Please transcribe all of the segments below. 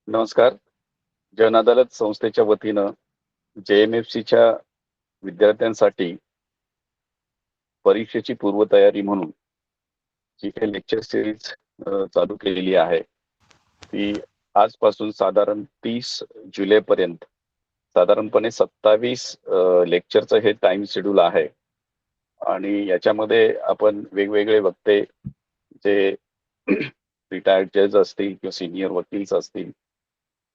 नमस्कार. जन अदालत संस्थेच्या वतीनं JMFCच्या विद्यार्थ्यांसाठी परीक्षेची पूर्वतयारी म्हणून जी काही लेक्चर सिरीज चालू केलेली आहे ती आजपासून साधारण 30 जुलैपर्यंत साधारणपणे 27 लेक्चरचं हे टाइम शेड्यूल आहे. आणि याच्यामध्ये आपण वेगवेगळे वक्ते जे रिटायर्ड जज असतील किंवा सिनियर वकील्स असतील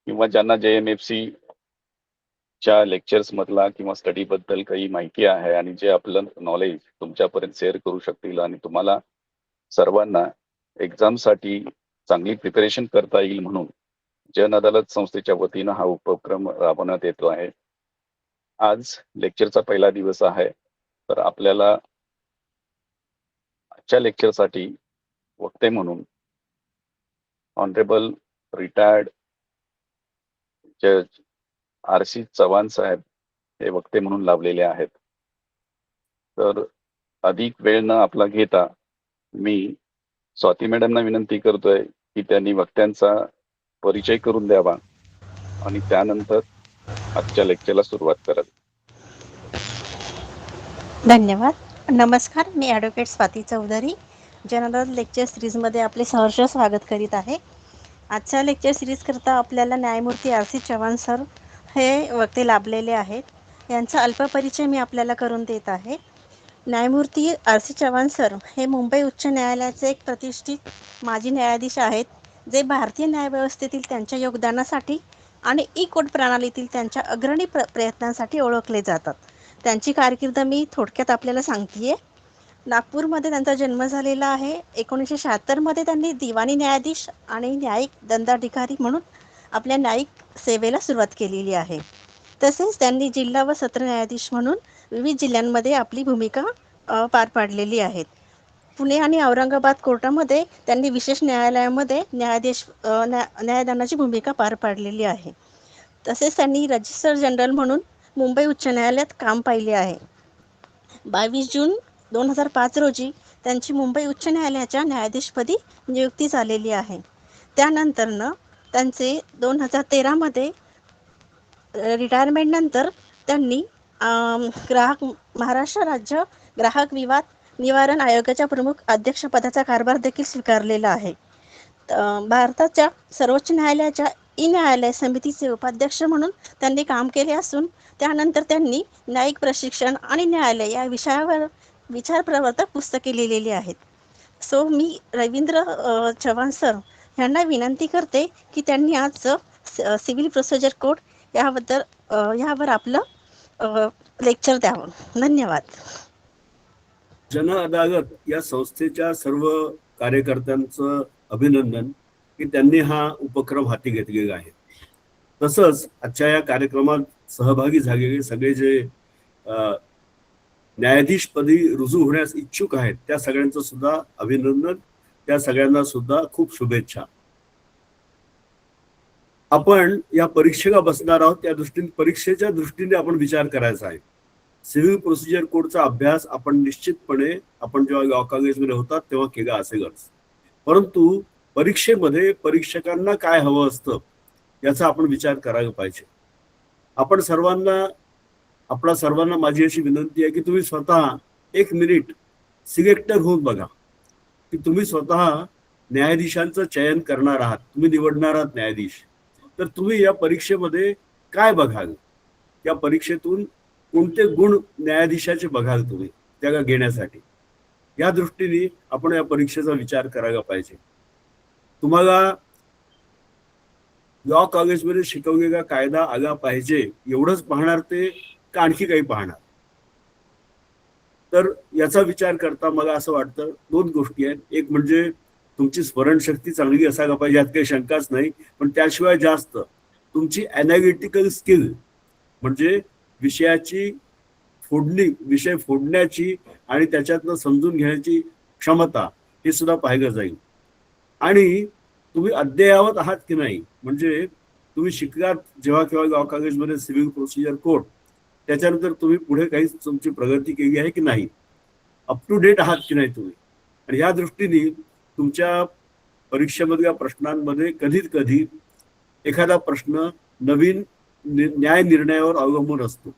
किंवा ज्यांना JMFC च्या लेक्चर्स मधला किंवा स्टडी बद्दल काही माहिती आहे आणि जे आपलं नॉलेज तुमच्यापर्यंत शेअर करू शकतील आणि तुम्हाला सर्वांना एक्झाम साठी चांगली प्रिपरेशन करता येईल म्हणून जन अदालत संस्थेच्या वतीनं हा उपक्रम राबवण्यात येतो आहे. आज लेक्चरचा पहिला दिवस आहे, तर आपल्याला आजच्या लेक्चरसाठी वक्ते म्हणून ऑनरेबल रिटायर्ड जज RC चव्हाण साहेब हे वक्ते म्हणून लाभलेले आहेत. तर अधिक वेळ न आपला घेता मी स्वाती मॅडमना विनंती करतोय की त्यांनी वक्त्यांचा परिचय करून द्यावा आणि त्यानंतर आजच्या लेक्चरला सुरुवात करावी. धन्यवाद. नमस्कार, मी ॲडव्होकेट स्वाती चौधरी जन अदालत लेक्चर सिरीजमध्ये आपले सहर्ष स्वागत करीत आहे. आजच्या लेक्चर सिरीज करता आपल्याला न्यायमूर्ती RC चव्हाण सर हे वक्ते लाभलेले आहेत. यांचा अल्प परिचय मी आपल्याला करून देत आहे. न्यायमूर्ती RC चव्हाण सर हे मुंबई उच्च न्यायालयाचे एक प्रतिष्ठित माजी न्यायाधीश आहेत, जे भारतीय न्यायव्यवस्थेतील त्यांच्या योगदानासाठी आणि ई-कोर्ट प्रणालीतील त्यांच्या अग्रणी प्रयत्नांसाठी ओळखले जातात. त्यांची कारकीर्द मी थोडक्यात आपल्याला सांगतेय. नागपूरमध्ये त्यांचा जन्म झालेला आहे. 1976 मध्ये त्यांनी दिवाणी न्यायाधीश आणि न्यायिक दंडाधिकारी म्हणून आपल्या न्यायिक सेवेला सुरुवात केलेली आहे. तसेच त्यांनी जिल्हा व सत्र न्यायाधीश म्हणून विविध जिल्ह्यांमध्ये आपली भूमिका पार पाडलेली आहे. पुणे आणि औरंगाबाद कोर्टामध्ये त्यांनी विशेष न्यायालयामध्ये न्यायदानाची भूमिका पार पाडलेली आहे. तसेच त्यांनी रजिस्ट्रार जनरल म्हणून मुंबई उच्च न्यायालयात काम पाहिले आहे. 22 जून 2005 रोजी त्यांची मुंबई उच्च न्यायालयाच्या न्यायाधीशपदी नियुक्ती झालेली आहे. त्यानंतरनं त्यांचे 2013 मध्ये रिटायरमेंट नंतर त्यांनी महाराष्ट्र राज्य ग्राहक विवाद निवारण आयोगाच्या प्रमुख अध्यक्षपदाचा कारभार देखील स्वीकारलेला आहे. भारताच्या सर्वोच्च न्यायालयाच्या न्यायालय समितीचे उपाध्यक्ष म्हणून त्यांनी काम केले असून त्यानंतर त्यांनी न्यायिक प्रशिक्षण आणि न्यायालय या विषयावर विचारप्रवर्तक पुस्तके लिहिलेली आहेत. सो मी रवींद्र चव्हाण सर यांना विनंती करते की त्यांनी आज सिव्हिल प्रोसिजर कोड यावर आपलं लेक्चर द्यावं. धन्यवाद. जन अदालत या संस्थेच्या सर्व कार्यकर्त्यांचं अभिनंदन की त्यांनी हा उपक्रम हाती घेतलेला आहे. तसंच आजच्या या कार्यक्रमात सहभागी झालेले सगळे जे न्यायाधीशपदी रुजू होण्यास इच्छुक आहेत त्या सगळ्यांचं सुद्धा अभिनंदन, त्या सगळ्यांना सुद्धा खूप शुभेच्छा. आपण या परीक्षेला बसणार आहोत, त्या दृष्टीने परीक्षेच्या दृष्टीने आपण विचार करायचा आहे. सिव्हिल प्रोसिजर कोडचा अभ्यास आपण निश्चितपणे आपण जेव्हा लॉ कॉलेजमध्ये होतात तेव्हा केला असेलच, परंतु परीक्षेमध्ये परीक्षकांना काय हवं असतं याचा आपण विचार करायला पाहिजे. आपल्या सर्वांना माझी अशी विनंती आहे की तुम्ही स्वतः 1 मिनिट सिलेक्टर होऊन बघा की तुम्ही स्वतः न्यायाधीशांचं चयन करणार आहात, तुम्ही निवडणार आहात न्यायाधीश. तर तुम्ही या परीक्षेमध्ये काय बघाल, या परीक्षेतून कोणते गुण न्यायाधीशाचे बघाल तुम्ही त्याला घेण्यासाठी, या दृष्टीने आपण या परीक्षेचा विचार करायला पाहिजे. तुम्हाला लॉ कॉलेजमध्ये शिकवलेला कायदा आला पाहिजे एवढंच पाहणार ते का आणखी काही पाहणार? तर याचा विचार करता मला असं वाटतं 2 गोष्टी आहेत. एक म्हणजे तुमची स्मरणशक्ती चांगली असायला पाहिजे, यात काही शंकाच नाही, पण त्याशिवाय जास्त तुमची ॲनालिटिकल स्किल म्हणजे विषयाची विषय फोडण्याची आणि त्याच्यातनं समजून घेण्याची क्षमता हे सुद्धा पाहिलं जाईल. आणि तुम्ही अद्ययावत आहात की नाही, म्हणजे तुम्ही शिकलात जेव्हा केव्हा लॉ कॉलेजमध्ये सिव्हिल प्रोसिजर कोड, त्याच्यानंतर तुम्ही पुढे काही तुमची प्रगती केली आहे की नाही, अप टू डेट आहात की नाही तुम्ही. आणि या दृष्टीने तुमच्या परीक्षेमधल्या प्रश्नांमध्ये कधी एखादा प्रश्न नवीन न्याय निर्णयावर अवलंबून असतो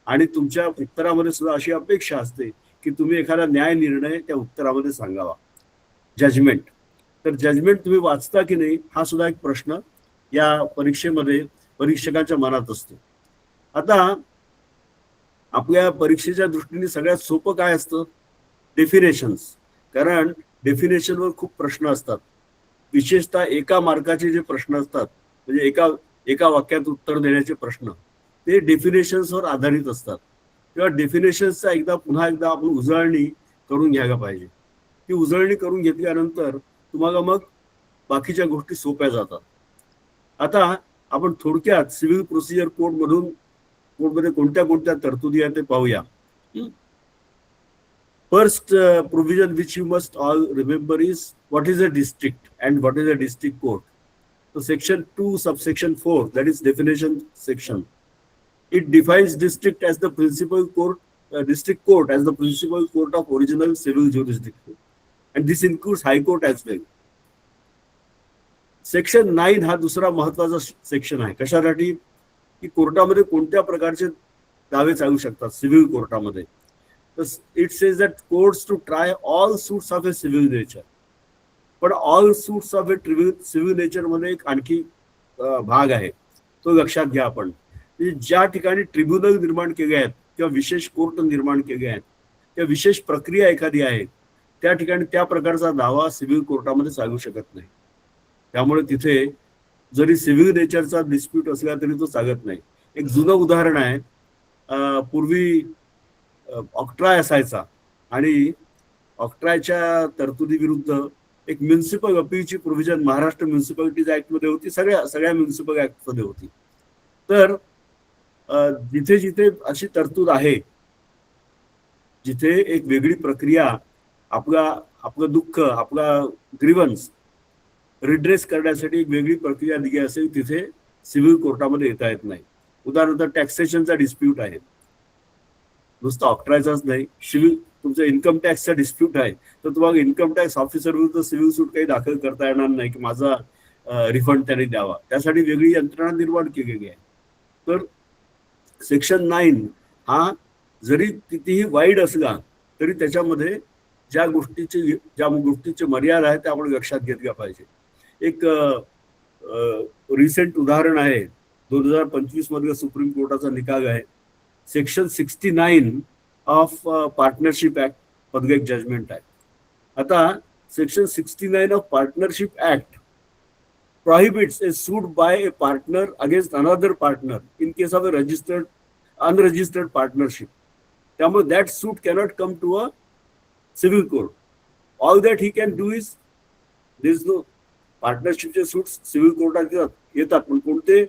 आणि तुमच्या उत्तरामध्ये सुद्धा अशी अपेक्षा असते की तुम्ही एखादा न्याय निर्णय त्या उत्तरामध्ये सांगावा. जजमेंट, तर जजमेंट तुम्ही वाचता की नाही हा सुद्धा एक प्रश्न या परीक्षेमध्ये परीक्षकांच्या मनात असतो. आता आपल्या परीक्षेच्या दृष्टीने सगळ्यात सोपं काय असतं? डेफिनेशन्स. कारण डेफिनेशनवर खूप प्रश्न असतात, विशेषतः एका मार्काचे जे प्रश्न असतात, म्हणजे एका वाक्यात उत्तर देण्याचे प्रश्न, ते डेफिनेशन्सवर आधारित असतात. तेव्हा डेफिनेशन्सचा पुन्हा एकदा आपण उजळणी करून घ्यायला पाहिजे. ती उजळणी करून घेतल्यानंतर तुम्हाला मग बाकीच्या गोष्टी सोप्या जातात. आता आपण थोडक्यात सिव्हिल प्रोसिजर कोडमध्ये कोणत्या कोणत्या तरतुदी आहेत ते पाहूया. First provision which you must all remember is what is a district and what is a district court. So section 2 subsection 4, that is definition section, it defines district as the principal court, district court as the principal court of original civil jurisdiction, and this includes high court as well. Section 9 हा दुसरा महत्वाचा section आहे. कशासाठी? की कोर्टामध्ये कोणत्या प्रकारचे दावे चालू शकतात सिव्हिल कोर्टामध्ये. It says that courts to try all suits of a civil nature. पण all suits of a civil nature मध्ये एक आणखी भाग आहे, तो लक्षात घ्या आपण. ज्या ठिकाणी ट्रिब्युनल निर्माण केले आहेत किंवा विशेष कोर्ट निर्माण केले आहेत किंवा विशेष प्रक्रिया एखादी आहे, त्या ठिकाणी त्या प्रकारचा दावा सिव्हिल कोर्टामध्ये चालू शकत नाही. त्यामुळे तिथे जरी सिव्हिल नेचरचा डिस्प्यूट असला तरी तो चालत नाही. एक जुनं उदाहरण आहे, पूर्वी ऑक्ट्राय असायचा आणि ऑक्ट्रायच्या तरतुदी विरुद्ध एक म्युन्सिपल अपीलची प्रोव्हिजन महाराष्ट्र म्युन्सिपॅलिटीज ऍक्ट मध्ये होती, सगळ्या म्युन्सिपल ऍक्ट मध्ये होती. तर जिथे जिथे अशी तरतूद आहे, जिथे एक वेगळी प्रक्रिया आपलं दुःख, आपला ग्रीवन्स रिड्रेस करण्यासाठी एक वेगळी प्रक्रिया दिली असेल, तिथे सिव्हिल कोर्टामध्ये येता येत नाही. उदाहरणार्थ टॅक्सेशनचा डिस्प्यूट आहे, नुसतं ऑक्ट्रायचाच नाही, सिव्हिल तुमचं इन्कम टॅक्सचा डिस्प्यूट आहे, तर तुम्हाला इन्कम टॅक्स ऑफिसर विरुद्ध सिव्हिल सूट काही दाखल करता येणार नाही की माझा रिफंड त्यांनी द्यावा. त्यासाठी वेगळी यंत्रणा निर्माण केलेली आहे. तर सेक्शन 9 हा जरी कितीही वाईड असला तरी त्याच्यामध्ये ज्या गोष्टीचे मर्यादा आहेत त्या आपण लक्षात घेतल्या पाहिजे. एक रिसेंट उदाहरण आहे, 2025 मधला सुप्रीम कोर्टाचा निकाल आहे, section 69 of partnership act public judgment आहे. आता section 69 of partnership act prohibits a suit by a partner against another partner in case of a unregistered partnership. त्यामुळे that suit cannot come to a civil court. All that he can do is, there is no पार्टनरशिपचे suits civil कोर्टात येतात, पण कोणते?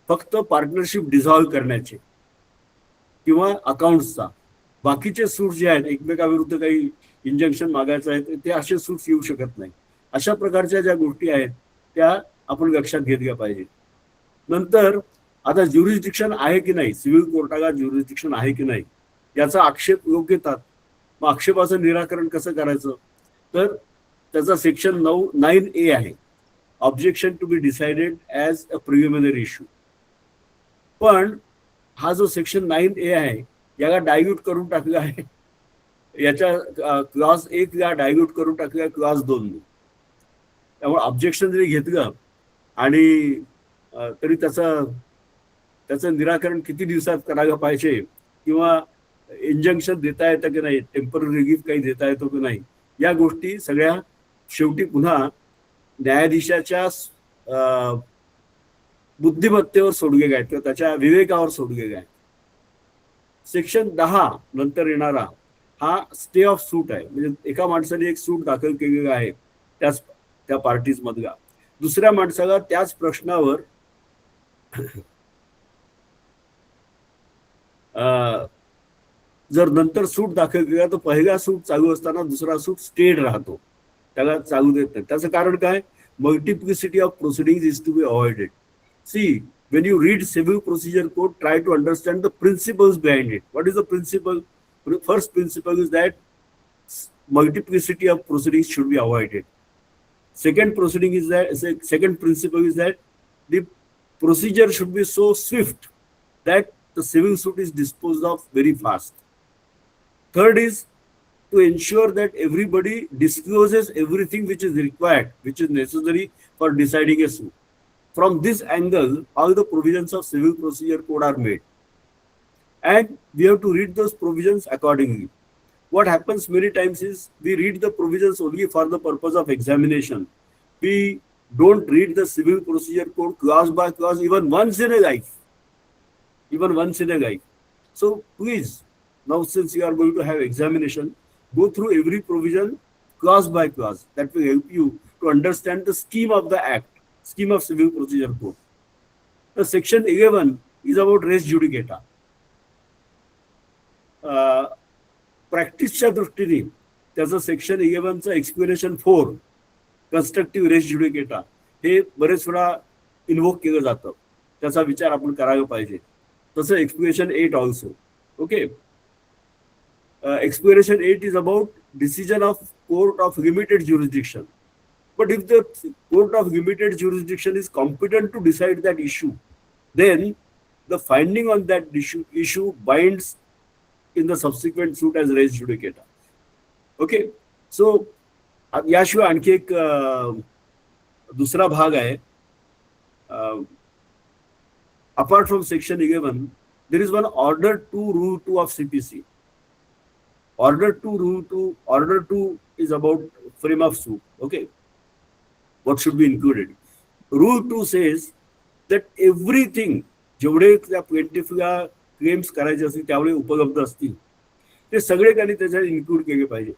फक्त partnership dissolve करण्याचे किंवा अकाउंट्सचा. बाकीचे सूट्स जे आहेत, एकमेकाविरुद्ध काही इंजंक्शन मागायचं आहे, ते असे सूट्स येऊ शकत नाही. अशा प्रकारच्या ज्या गोष्टी आहेत त्या आपण लक्षात घेतल्या पाहिजे. नंतर आता ज्युरिस्डिक्शन आहे की नाही, सिव्हिल कोर्टाला ज्युरिस्डिक्शन आहे की नाही याचा आक्षेप लोक घेतात. मग आक्षेपाचं निराकरण कसं करायचं? तर त्याचा सेक्शन 9A आहे, objection to be decided as a preliminary issue. पण हा जो सेक्शन 9A आहे याला डायल्यूट करून टाकला आहे, याच्या क्लॉज 1 ला डायल्यूट करून टाकला क्लॉज 2 ने. त्यामुळे ऑब्जेक्शन जरी घेतलं आणि तरी त्याचं निराकरण किती दिवसात करायला पाहिजे किंवा इंजंक्शन देता येतं की नाही, टेम्पररी रिलीफ काही देता येतो की नाही, या गोष्टी सगळ्या शेवटी पुन्हा न्यायाधीशाच्या बुद्धिमत्तेवर सोडलेल्या आहेत किंवा त्याच्या विवेकावर सोडलेल्या आहेत. सेक्शन 10 नंतर येणारा हा स्टे ऑफ सूट आहे, म्हणजे एका माणसाने एक सूट दाखल केलेला आहे त्या पार्टीज मधला, दुसऱ्या माणसाला त्याच प्रश्नावर जर नंतर सूट दाखल केला तर पहिला सूट चालू असताना दुसरा सूट स्टेड राहतो, त्याला चालू देत नाही. त्याचं कारण काय? Multiplicity of proceedings is to be avoided. See, when you read civil procedure code, try to understand the principles behind it. What is the principle? First principle is that multiplicity of proceedings should be avoided. Second principle is that the procedure should be so swift that the civil suit is disposed of very fast. Third is to ensure that everybody discloses everything which is required, which is necessary for deciding a suit. From this angle, all the provisions of civil procedure code are made. And we have to read those provisions accordingly. What happens many times is we read the provisions only for the purpose of examination. We don't read the civil procedure code clause by clause even once in a life. Even once in a life. So please, now since you are going to have examination, go through every provision clause by clause. That will help you to understand the scheme of the act, scheme of civil procedure code. The section 11 is about res judicata. प्रॅक्टिसच्या दृष्टीने त्याचं section 11चं explanation 4 constructive race ज्युडिकेटा हे बरेच वेळा invoke केलं जातं. त्याचा विचार आपण करायला पाहिजे. तसं explanation 8 also. Okay. Explanation 8 is about decision of court of limited jurisdiction. But if the court of limited jurisdiction is competent to decide that issue, then the finding on that issue binds in the subsequent suit as res judicata. Okay. So याशिवाय आणखी एक दुसरा भाग आहे. Apart from section 11, there is one order 2 rule 2 of CPC. Order 2 rule 2, order 2 is about frame of suit. Okay. What should be included? Rule 2 says that everything जेवढे त्या प्लेंटिफला claims करायचे असतील त्यावेळी उपलब्ध असतील ते सगळे त्यांनी त्याच्यात इन्क्लूड केले पाहिजे.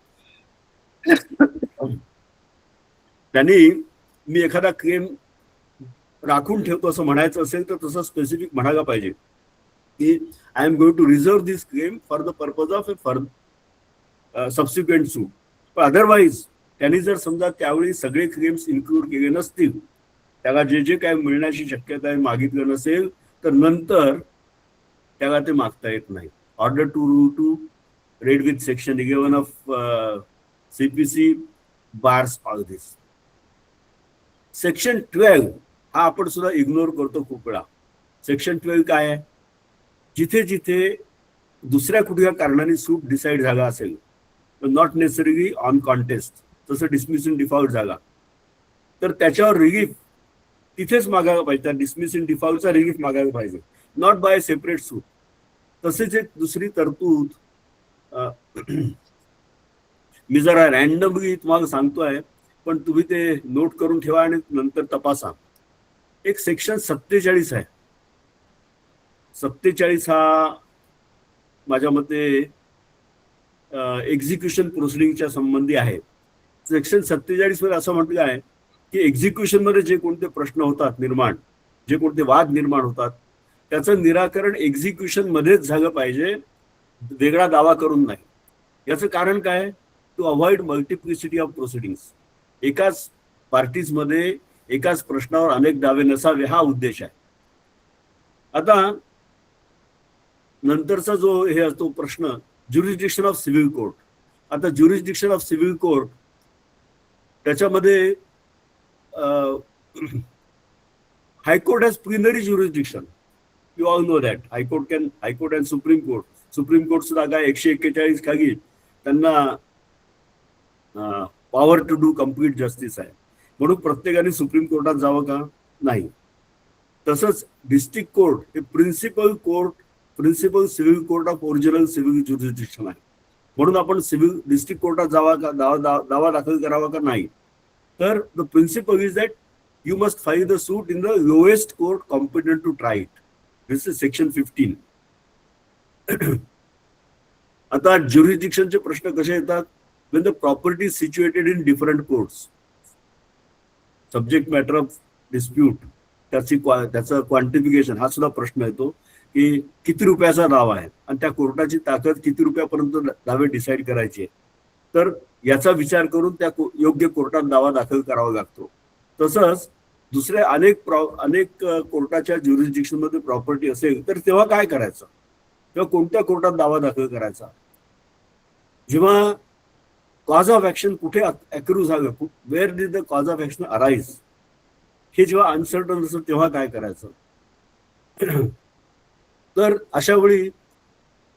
त्यांनी मी एखादा क्लेम राखून ठेवतो असं म्हणायचं असेल तर तसं स्पेसिफिक म्हणायला पाहिजे की I am going to reserve this claim for the purpose of a subsequent suit. पण अदरवाईज त्यांनी जर समजा त्यावेळी सगळे क्लेम्स इन्क्लूड केले नसतील, त्याला जे जे काय मिळण्याची शक्यता आहे मागितलं नसेल तर नंतर त्याला ते मागता येत नाही. Order 2 rule 2 read with section 11 of CPC bars all this. Section 12 हा आपण सुद्धा इग्नोर करतो खूप वेळा. सेक्शन 12 काय आहे? जिथे जिथे दुसऱ्या कुठल्या कारणाने सूट डिसाईड झाला असेल, नॉट नेसेसरीली ऑन कॉन्टेस्ट, तसं डिसमिसिंग डिफॉल्ट झाला तर त्याच्यावर रिलीफ तिथेच मागायला पाहिजे. त्या डिसमिसिंग डिफॉल्टचा रिलीफ मागायला पाहिजे, नॉट बाय सेपरेट सूट. तसेच एक दुसरी तरतूद मी जरा रॅन्डमली तुम्हाला सांगतोय, पण तुम्ही ते नोट करून ठेवा आणि नंतर तपासा. एक सेक्शन 47 आहे. 47 हा माझ्या मते एक्झिक्युशन प्रोसिडिंगच्या संबंधी आहे. सेक्शन 47 मध्ये असं म्हटलं आहे की एक्झिक्युशन मध्ये जे कोणते प्रश्न होतात निर्माण, जे कोणते वाद निर्माण होतात त्याचं निराकरण एक्झिक्युशन मध्येच झालं पाहिजे, वेगळा दावा करून नाही. याचं कारण काय? To avoid multiplicity of proceedings. एकाच पार्टीजमध्ये एकाच प्रश्नावर अनेक दावे नसावे हा उद्देश आहे. आता नंतरचा जो हे असतो प्रश्न ज्युरिस्डिक्शन ऑफ सिव्हिल कोर्ट. आता ज्युरिस्डिक्शन ऑफ सिव्हिल कोर्ट त्याच्यामध्ये high court has plenary jurisdiction. You all know that. High court and supreme court सुद्धा काय 141 खाली त्यांना power to do complete justice आहे. म्हणून प्रत्येकाने सुप्रीम कोर्टात जावं का? नाही. तसंच डिस्ट्रिक्ट कोर्ट हे principal civil court of original civil jurisdiction आहे. म्हणून आपण डिस्ट्रिक्ट कोर्टात जावा का, दावा दाखल करावा का? नाही. तर the principle is that you must file the suit in the lowest court competent to try it. This is section 15. आता ज्युरिस्डिक्शनचे प्रश्न कसे येतात? when the property is situated in different courts, subject matter of dispute, त्याचं quantification हा सुद्धा प्रश्न येतो की किती रुपयाचा दावा आहे आणि त्या कोर्टाची ताकद किती रुपयापर्यंत दावे डिसाईड करायचे. तर याचा विचार करून त्या योग्य कोर्टात दावा दाखल करावा लागतो. तसंच दुसऱ्या अनेक कोर्टाच्या ज्युरिस्डिक्शन मध्ये प्रॉपर्टी असेल तर तेव्हा काय करायचं? तेव्हा कोणत्या कोर्टात दावा दाखल करायचा? जेव्हा कॉज ऑफ ऍक्शन कुठे अक्रू झालं, where did the cause of action arise, हे जेव्हा अनसर्टन असतं तेव्हा काय करायचं? तर अशा वेळी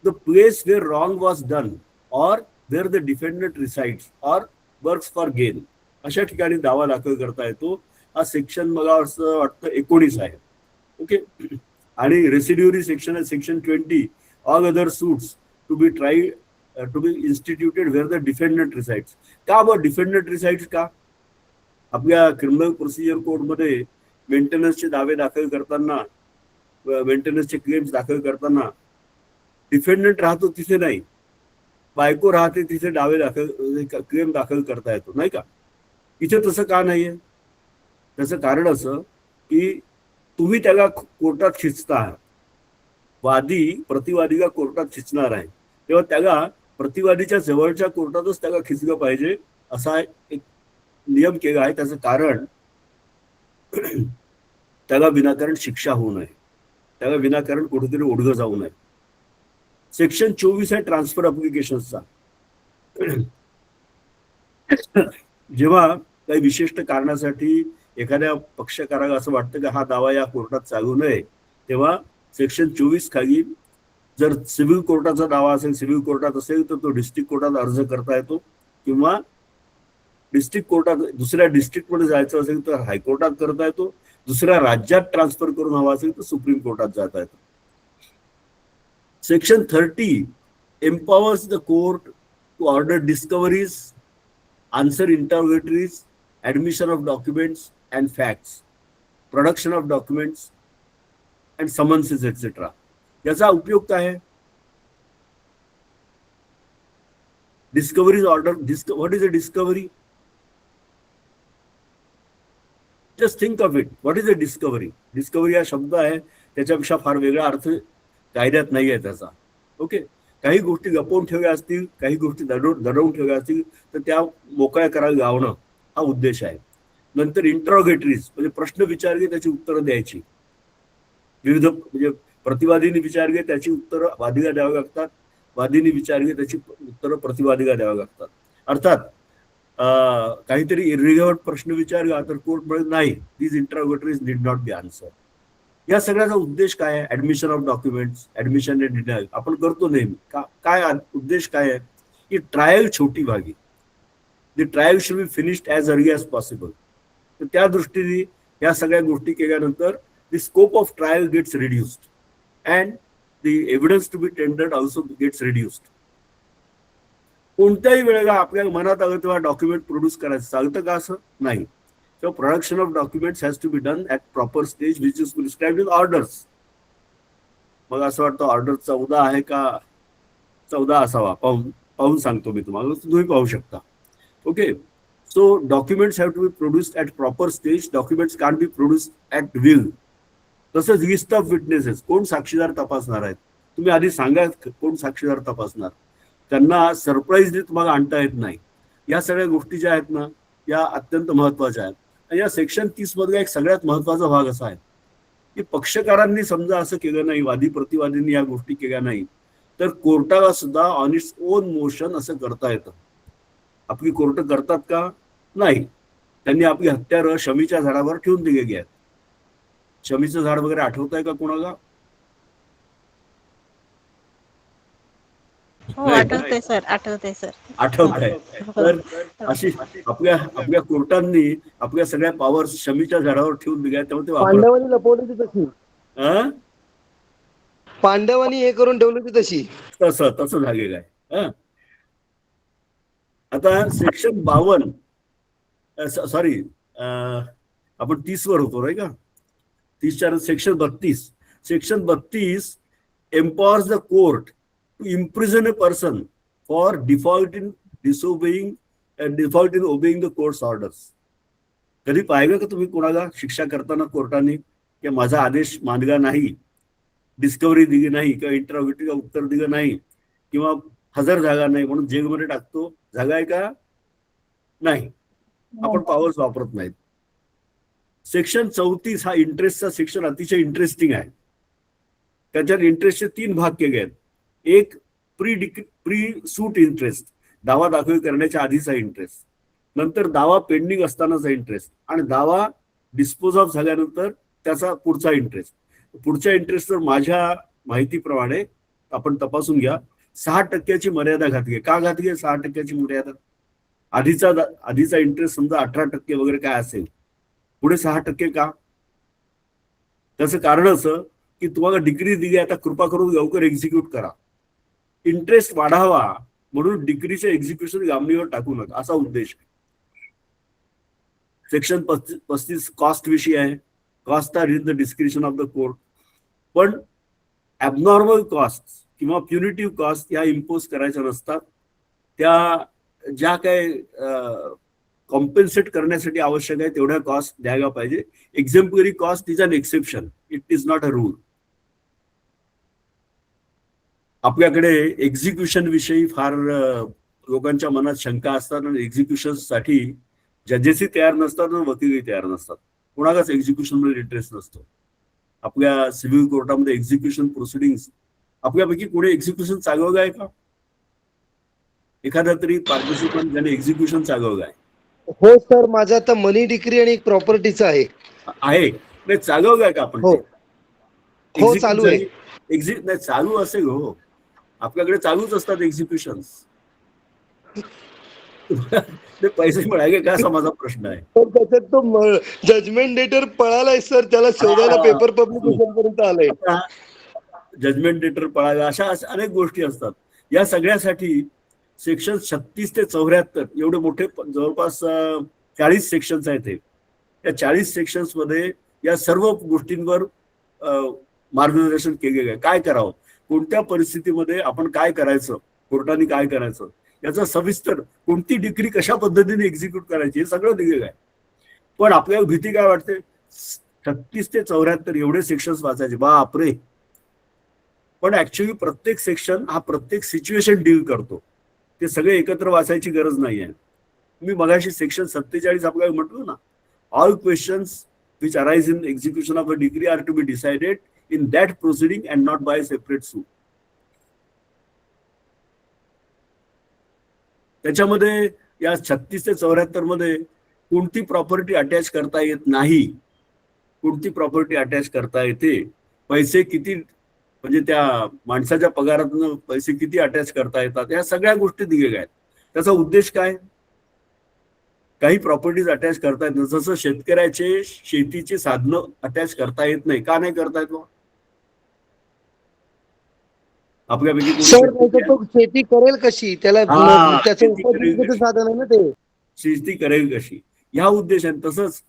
the place where wrong was done or where the defendant resides or works for gain अशा ठिकाणी दावा दाखल करता येतो. हा सेक्शन मला असं वाटतं 19 आहे. ओके. आणि रेसिड्युअरी सेक्शन आहे section 20. All other suits to be tried to be instituted where the defendant resides. का बरं डिफेंडंट रिसाइड्स का? आपल्या क्रिमिनल प्रोसिजर कोडमध्ये मेंटेनन्सचे दावे दाखल करताना, मेंटेनन्सचे क्लेम्स दाखल करताना डिफेंडंट राहतो तिथे नाही, बायको राहते तिथे दावे दाखल क्लेम दाखल करता येतो, नाही का? इथे तसं का नाहीये? त्याचं कारण असं की तुम्ही त्याला कोर्टात खिचता आहात. वादी प्रतिवादीला कोर्टात खिचणार आहे, तेव्हा त्याला प्रतिवादीच्या जवळच्या कोर्टातच त्याला खिचलं पाहिजे असा एक नियम केला आहे. त्याचं कारण त्याला विनाकारण शिक्षा होऊ नये, त्याला विनाकारण कुठेतरी ओढलं जाऊ नये. सेक्शन 24 आहे ट्रान्सफर अप्लिकेशनचा. जेव्हा काही विशिष्ट कारणासाठी एखाद्या पक्षकाराला असं वाटतं की हा दावा या कोर्टात चालू नये, तेव्हा सेक्शन 24 खाली जर सिव्हिल कोर्टाचा दावा असेल, सिव्हिल कोर्टात असेल तर तो डिस्ट्रिक्ट कोर्टात अर्ज करता येतो, किंवा डिस्ट्रिक्ट कोर्टात दुसऱ्या डिस्ट्रिक्टमध्ये जायचं असेल तर हायकोर्टात करता येतो, दुसऱ्या राज्यात ट्रान्सफर करून हवा असेल तर सुप्रीम कोर्टात जाता येतो. Section 30 empowers the court to order discoveries, answer interrogatories, admission of documents and facts, production of documents and summonses etc. याचा उपयोग काय आहे? Discoveries order. What is a discovery? Just think of it. What is a discovery? Discovery हा शब्द आहे, त्याच्यापेक्षा फार वेगळा अर्थ कायद्यात नाही आहे त्याचा. ओके. काही गोष्टी लपवून ठेवल्या असतील, काही गोष्टी दडवून ठेवल्या असतील तर त्या मोकळ्या करायला लावणं हा उद्देश आहे. नंतर इंट्रॉगेटरीज म्हणजे प्रश्न विचारले त्याची उत्तरं द्यायची. विविध म्हणजे प्रतिवादीने विचारले त्याची उत्तरं वादीला द्यावी लागतात, वादीने विचारले त्याची उत्तरं प्रतिवादीला द्यावी लागतात. अर्थात काहीतरी इरिलेव्हंट प्रश्न विचारला तर कोर्ट म्हणत नाही, these interrogatories need not be answer. या सगळ्याचा उद्देश काय आहे? Admission of documents, admission and denial आपण करतो नेहमी. काय उद्देश काय आहे? की ट्रायल छोटी व्हावी, the trial should be finished as early as possible. तर त्या दृष्टीने या सगळ्या गोष्टी केल्यानंतर the scope of trial gets reduced and the evidence to be tendered also gets reduced. कोणत्याही वेळेला आपल्या मनात आलं तेव्हा डॉक्युमेंट प्रोड्यूस करायचं चालतं का? असं नाही. So production of documents has to be done at proper stage which is prescribed in orders. मग असं वाटतं ऑर्डर 14 आहे का 14 असावा, पाहून सांगतो मी तुम्हाला, तुम्ही पाहू शकता. Okay. So documents have to be produced at proper stage. Documents can't be produced at will. तसंच लिस्ट ऑफ विटनेसेस, कोण साक्षीदार तपासणार आहेत तुम्ही आधी सांगा, कोण साक्षीदार तपासणार. त्यांना सरप्राईजली तुम्हाला आणता येत नाही. या सगळ्या गोष्टी ज्या आहेत ना या अत्यंत महत्वाच्या आहेत. या सेक्शन 30 मधला एक सगळ्यात महत्वाचा भाग असा आहे की पक्षकारांनी समजा असं केलं नाही, वादी प्रतिवादींनी या गोष्टी केल्या नाही, तर कोर्टाला सुद्धा ऑन इट्स ओन मोशन असं करता येतं. आपली कोर्ट करतात का? नाही. त्यांनी आपली हत्यारं शमीच्या झाडावर ठेवून दिलेली आहेत. शमीचं झाड वगैरे आठवत आहे का कोणाला? हो, आठवतंय सर, आठवतंय सर. आठवत आहे. तर अशी आपल्या कोर्टांनी आपल्या सगळ्या पॉवर्स शमीच्या झाडावर ठेवून दिल्या, त्यामुळे ते पांडवांनी लपवली ती तशी, पांडवांनी हे करून ठेवली ती तशी, तसं झालेलं आहे. आता सेक्शन 52 सॉरी आपण 30 वर होतो नाही का? 30 section 32. Section 32 empowers the court to imprison a person for default in obeying the court's orders. कधी पाहिलं का तुम्ही कोणाला शिक्षा करताना कोर्टाने की माझा आदेश मानला नाही, डिस्कवरी दिली नाही किंवा इंटरव्ह्यूला उत्तर दिलं नाही किंवा हजर झाला नाही म्हणून जेलमध्ये टाकतो, झालाय का? नाही. आपण पॉवर्स वापरत नाहीत. सेक्शन 34 हा इंटरेस्टचा सेक्शन अतिशय इंटरेस्टिंग आहे. त्याच्यात इंटरेस्टचे 3 भाग केले आहेत. एक प्री सूट इंटरेस्ट, दावा दाखल करण्याच्या आधीचा इंटरेस्ट, नंतर दावा पेंडिंग असतानाचा इंटरेस्ट, आणि दावा डिस्पोज ऑफ झाल्यानंतर त्याचा पुढचा इंटरेस्ट. पुढच्या इंटरेस्टवर माझ्या माहितीप्रमाणे आपण तपासून घ्या, 6% मर्यादा घातली. का घातली 6% मर्यादा? आधीचा इंटरेस्ट समजा 18% वगैरे काय असेल, पुढे 6% का? त्याचं कारण असं की तुम्हाला डिग्री दिली, आता कृपा करून लवकर एक्झिक्यूट करा. इंटरेस्ट वाढावा म्हणून डिग्रीचे एक्झिक्युशन लांबणीवर टाकू नका, असा उद्देश आहे. सेक्शन 35 कॉस्ट विषयी आहे. Cost are in the description of the court. पण ॲबनॉर्मल कॉस्ट किंवा प्युनिटिव्ह कॉस्ट या इम्पोज करायच्या नसतात. त्या ज्या काय कॉम्पेन्सेट करण्यासाठी आवश्यक आहे तेवढ्या कॉस्ट द्यायला पाहिजे. Exemplary cost is an exception, it is not a rule. आपल्याकडे एक्झिक्युशन विषयी फार लोकांच्या मनात शंका असतात आणि एक्झिक्युशन साठी जजेसही तयार नसतात आणि वकीलही तयार नसतात. कोणालाच एक्झिक्युशन मध्ये इंटरेस्ट नसतो. आपल्या सिव्हिल कोर्टामध्ये एक्झिक्युशन प्रोसिडिंग्स, आपल्यापैकी कोणी एक्झिक्युशन चालवलं आहे का? एखादा तरी पार्टिसिपंट ज्याने एक्झिक्युशन चालवलं आहे? हो सर, माझा आता मनी डिग्री आणि एक प्रॉपर्टीचा आहे. नाही चालवलं आहे का आपण? हो हो, चालू आहे. नाही चालू असेल हो, आपल्याकडे चालूच असतात एक्झिक्युशन. पैसे मिळाले का असा माझा प्रश्न आहे. त्याच्यात तो जजमेंट डेटर पळालाय सर, त्याला शोधायला पेपर पब्लिकेशन पर्यंत आलंय. जजमेंट डेटर पळाला, अशा अनेक गोष्टी असतात. या सगळ्यासाठी सेक्शन 36 ते 74 एवढे मोठे जवळपास 40 सेक्शन्स आहेत. या 40 सेक्शन्स मध्ये या सर्व गोष्टींवर मार्गदर्शन केलेलं आहे. काय करावं, कोणत्या परिस्थितीमध्ये आपण काय करायचं, कोर्टाने काय करायचं, याचा सविस्तर, कोणती डिग्री कशा पद्धतीने एक्झिक्यूट करायची हे सगळं दिलेलं आहे. पण आपल्याला भीती काय वाटते, 36 ते 74 एवढे सेक्शन्स वाचायचे, बापरे. पण ऍक्च्युअली प्रत्येक सेक्शन हा प्रत्येक सिच्युएशन डील करतो. ते सगळे एकत्र वाचायची गरज नाही आहे. मी मगाशी सेक्शन 47 आपल्याला म्हटलं ना, all questions which arise in execution of a degree are to be decided in that proceeding and not by a separate suit. त्याच्यामध्ये या 36 ते 74 मध्ये कोणती प्रॉपर्टी अटॅच करता येत नाही, कोणती प्रॉपर्टी अटॅच करता येते, पैसे किती, म्हणजे त्या माणसाच्या पगारातून पैसे किती अटॅच करता येतात, या सगळ्या गोष्टी दिलेल्या आहेत. त्याचा उद्देश काय? काही प्रॉपर्टीज अटॅच करता येत नाही. जसं शेतकऱ्याचे शेतीचे साधनं अटॅच करता येत नाही. का नाही करता येत? आपल्यापैकी सर तो शेती करेल कशी, त्याला त्याचं उपजीविकेचं साधन आहे ना ते. शेती करेल कशी ह्या उद्देशाने. तसंच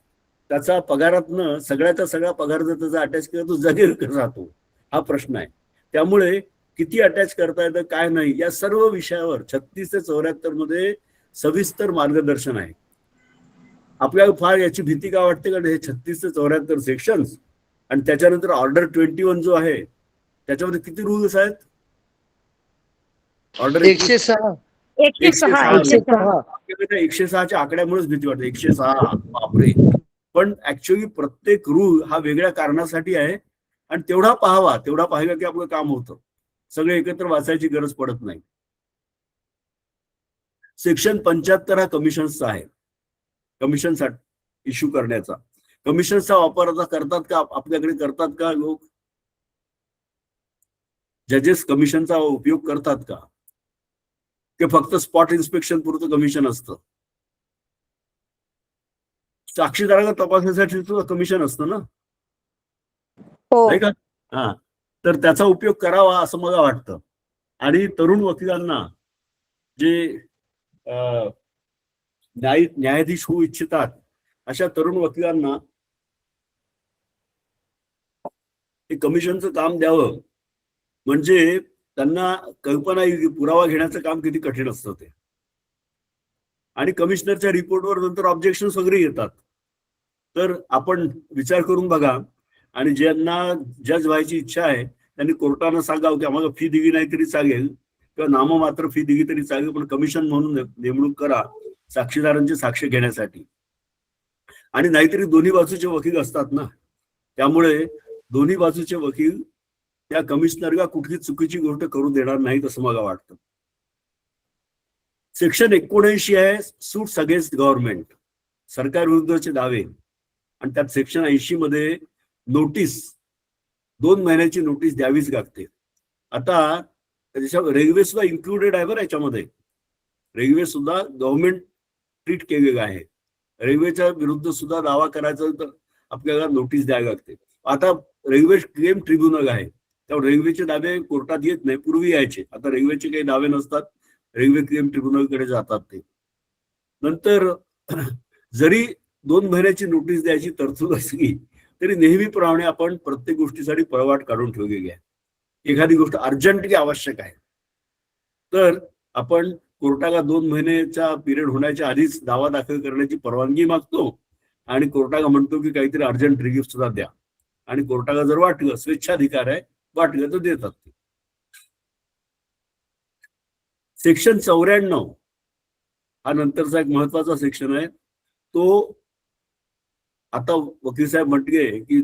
त्याचा पगारातनं सगळ्याचा सगळा पगार जर त्याचा अटॅच केला तो जगेल कसा राहतो, हा प्रश्न आहे. त्यामुळे किती अटॅच करता येतं काय नाही, या सर्व विषयावर 36 ते 74 मध्ये सविस्तर मार्गदर्शन आहे. आपल्याला फार याची भीती का वाटते, कारण हे 36 ते 74 सेक्शन्स आणि त्याच्यानंतर ऑर्डर 21 जो आहे त्याच्यामध्ये किती रूल्स आहेत? ऑर्डर 106. 106च्या आकड्यामुळेच भीती वाटते. 106, बापरे. पण ऍक्च्युअली प्रत्येक रूल हा वेगळ्या कारणासाठी आहे आणि तेवढा पाहिला की आपलं काम होतं. सगळे एकत्र वाचायची गरज पडत नाही. सेक्शन 75 हा कमिशन्सचा आहे, कमिशनसाठी इश्यू करण्याचा. कमिशनचा वापर आता करतात का आपल्याकडे, करतात का लोक? जजेस कमिशनचा उपयोग करतात का? ते फक्त स्पॉट इन्स्पेक्शन पुरतं कमिशन असतं. साक्षीदाराला तपासण्यासाठी सुद्धा कमिशन असतं ना, नाही का? हा, तर त्याचा उपयोग करावा असं मला वाटतं. आणि तरुण वकिलांना जे न्यायाधीश होऊ इच्छितात अशा तरुण वकिलांना हे कमिशनचं काम द्यावं, म्हणजे त्यांना कल्पना येईल की पुरावा घेण्याचं काम किती कठीण असतं ते. आणि कमिशनरच्या रिपोर्टवर नंतर ऑब्जेक्शन वगैरे येतात. तर आपण विचार करून बघा, आणि ज्यांना जज व्हायची इच्छा आहे त्यांनी कोर्टानं सांगावं की आम्हाला फी दिली नाही तरी चालेल किंवा नाममात्र फी दिली तरी चालेल, पण कमिशन म्हणून नेमणूक करा साक्षीदारांची साक्ष घेण्यासाठी. आणि नाहीतरी दोन्ही बाजूचे वकील असतात ना, त्यामुळे दोन्ही बाजूचे वकील त्या कमिशनरला कुठली चुकीची गोष्ट करू देणार नाहीत असं मला वाटतं. सेक्शन 79 आहे सूट्स अगेन्स्ट गव्हर्नमेंट, सरकार विरुद्धचे दावे. आणि त्यात सेक्शन 80 मध्ये नोटीस 2 महिन्याची नोटीस द्यावीच लागते. आता त्याच्या रेल्वे सुद्धा इन्क्लुडेड आहे बरं याच्यामध्ये. रेल्वे सुद्धा गव्हर्नमेंट ट्रीट केलेलं आहे. रेल्वेच्या विरुद्ध सुद्धा दावा करायचा तर आपल्याला नोटीस द्यावी लागते. आता रेल्वे क्लेम ट्रिब्युनल आहे, त्यामुळे रेल्वेचे दावे कोर्टात येत नाही, पूर्वी यायचे. आता रेल्वेचे काही दावे नसतात, रेल्वे क्लेम ट्रिब्युनलकडे जातात ते. नंतर जरी 2 महिन्याची नोटीस द्यायची तरतूद असली तरी नेहमीप्रमाणे आपण प्रत्येक गोष्टीसाठी पळवाट काढून ठेवलेली आहे. एखादी गोष्ट अर्जंटली आवश्यक आहे तर आपण कोर्टाला 2 महिन्याचा पिरियड होण्याच्या आधीच दावा दाखल करण्याची परवानगी मागतो आणि कोर्टाला म्हणतो की काहीतरी अर्जंट रिलीफ सुद्धा द्या. आणि कोर्टाला जर वाटलं, स्वेच्छाधिकार आहे, वाटलं तर देतात ते. सेक्शन 94 हा नंतरचा एक महत्वाचा सेक्शन आहे. तो आता वकील साहेब म्हटले की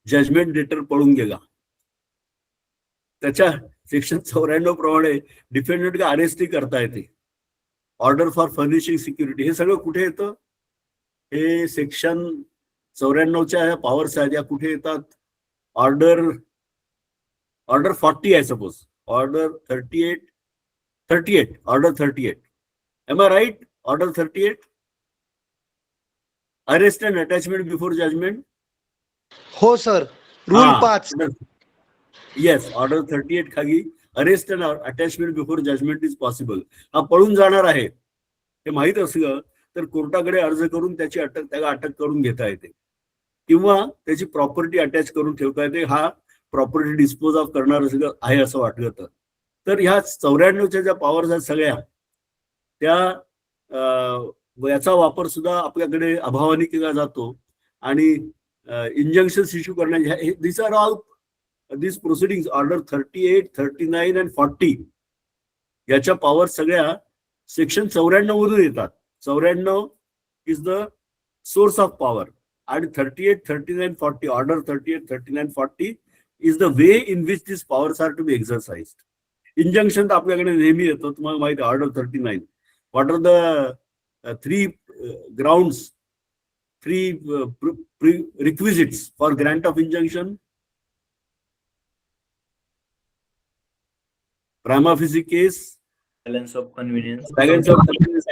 जजमेंट डेटर पळून गेला. त्याच्या सेक्शन 94 प्रमाणे डिफेंडंटला अरेस्टही करता येते. ऑर्डर फॉर फर्निशिंग सिक्युरिटी हे सगळं कुठे येतं? हे सेक्शन 94च्या पॉवर्स आहेत या कुठे येतात? ऑर्डर 40 आहे suppose, order 38 order 38. Am I right? Order 38 arrest and attachment before judgment. हो सर, रूल 5. येस, ऑर्डर 38 खाली arrest and attachment before judgment is possible. हा पळून जाणार आहे हे माहीत असलं तर कोर्टाकडे अर्ज करून त्याला अटक करून घेता येते किंवा त्याची प्रॉपर्टी अटॅच करून ठेवता येते. हा प्रॉपर्टी डिस्पोज ऑफ करणार आहे असं वाटलं तर ह्या 94च्या ज्या पॉवर्स आहेत सगळ्या त्या याचा वापर सुद्धा आपल्याकडे अभावाने केला जातो. आणि इंजंक्शन्स इश्यू करण्याचे this are all this proceedings order 38, 39 and 40 याच्या पॉवर सगळ्या सेक्शन 94 मधून येतात. 94 is the source of power आणि 38, 39, 40 order 38, 39, 40 is the way in which this powers are to be exercised. Injunction तर आपल्याकडे नेहमी येतं, तुम्हाला माहिती आहे. Order 39, what are the 3 grounds, 3 requisites for grant of injunction? Prima facie case, balance of convenience,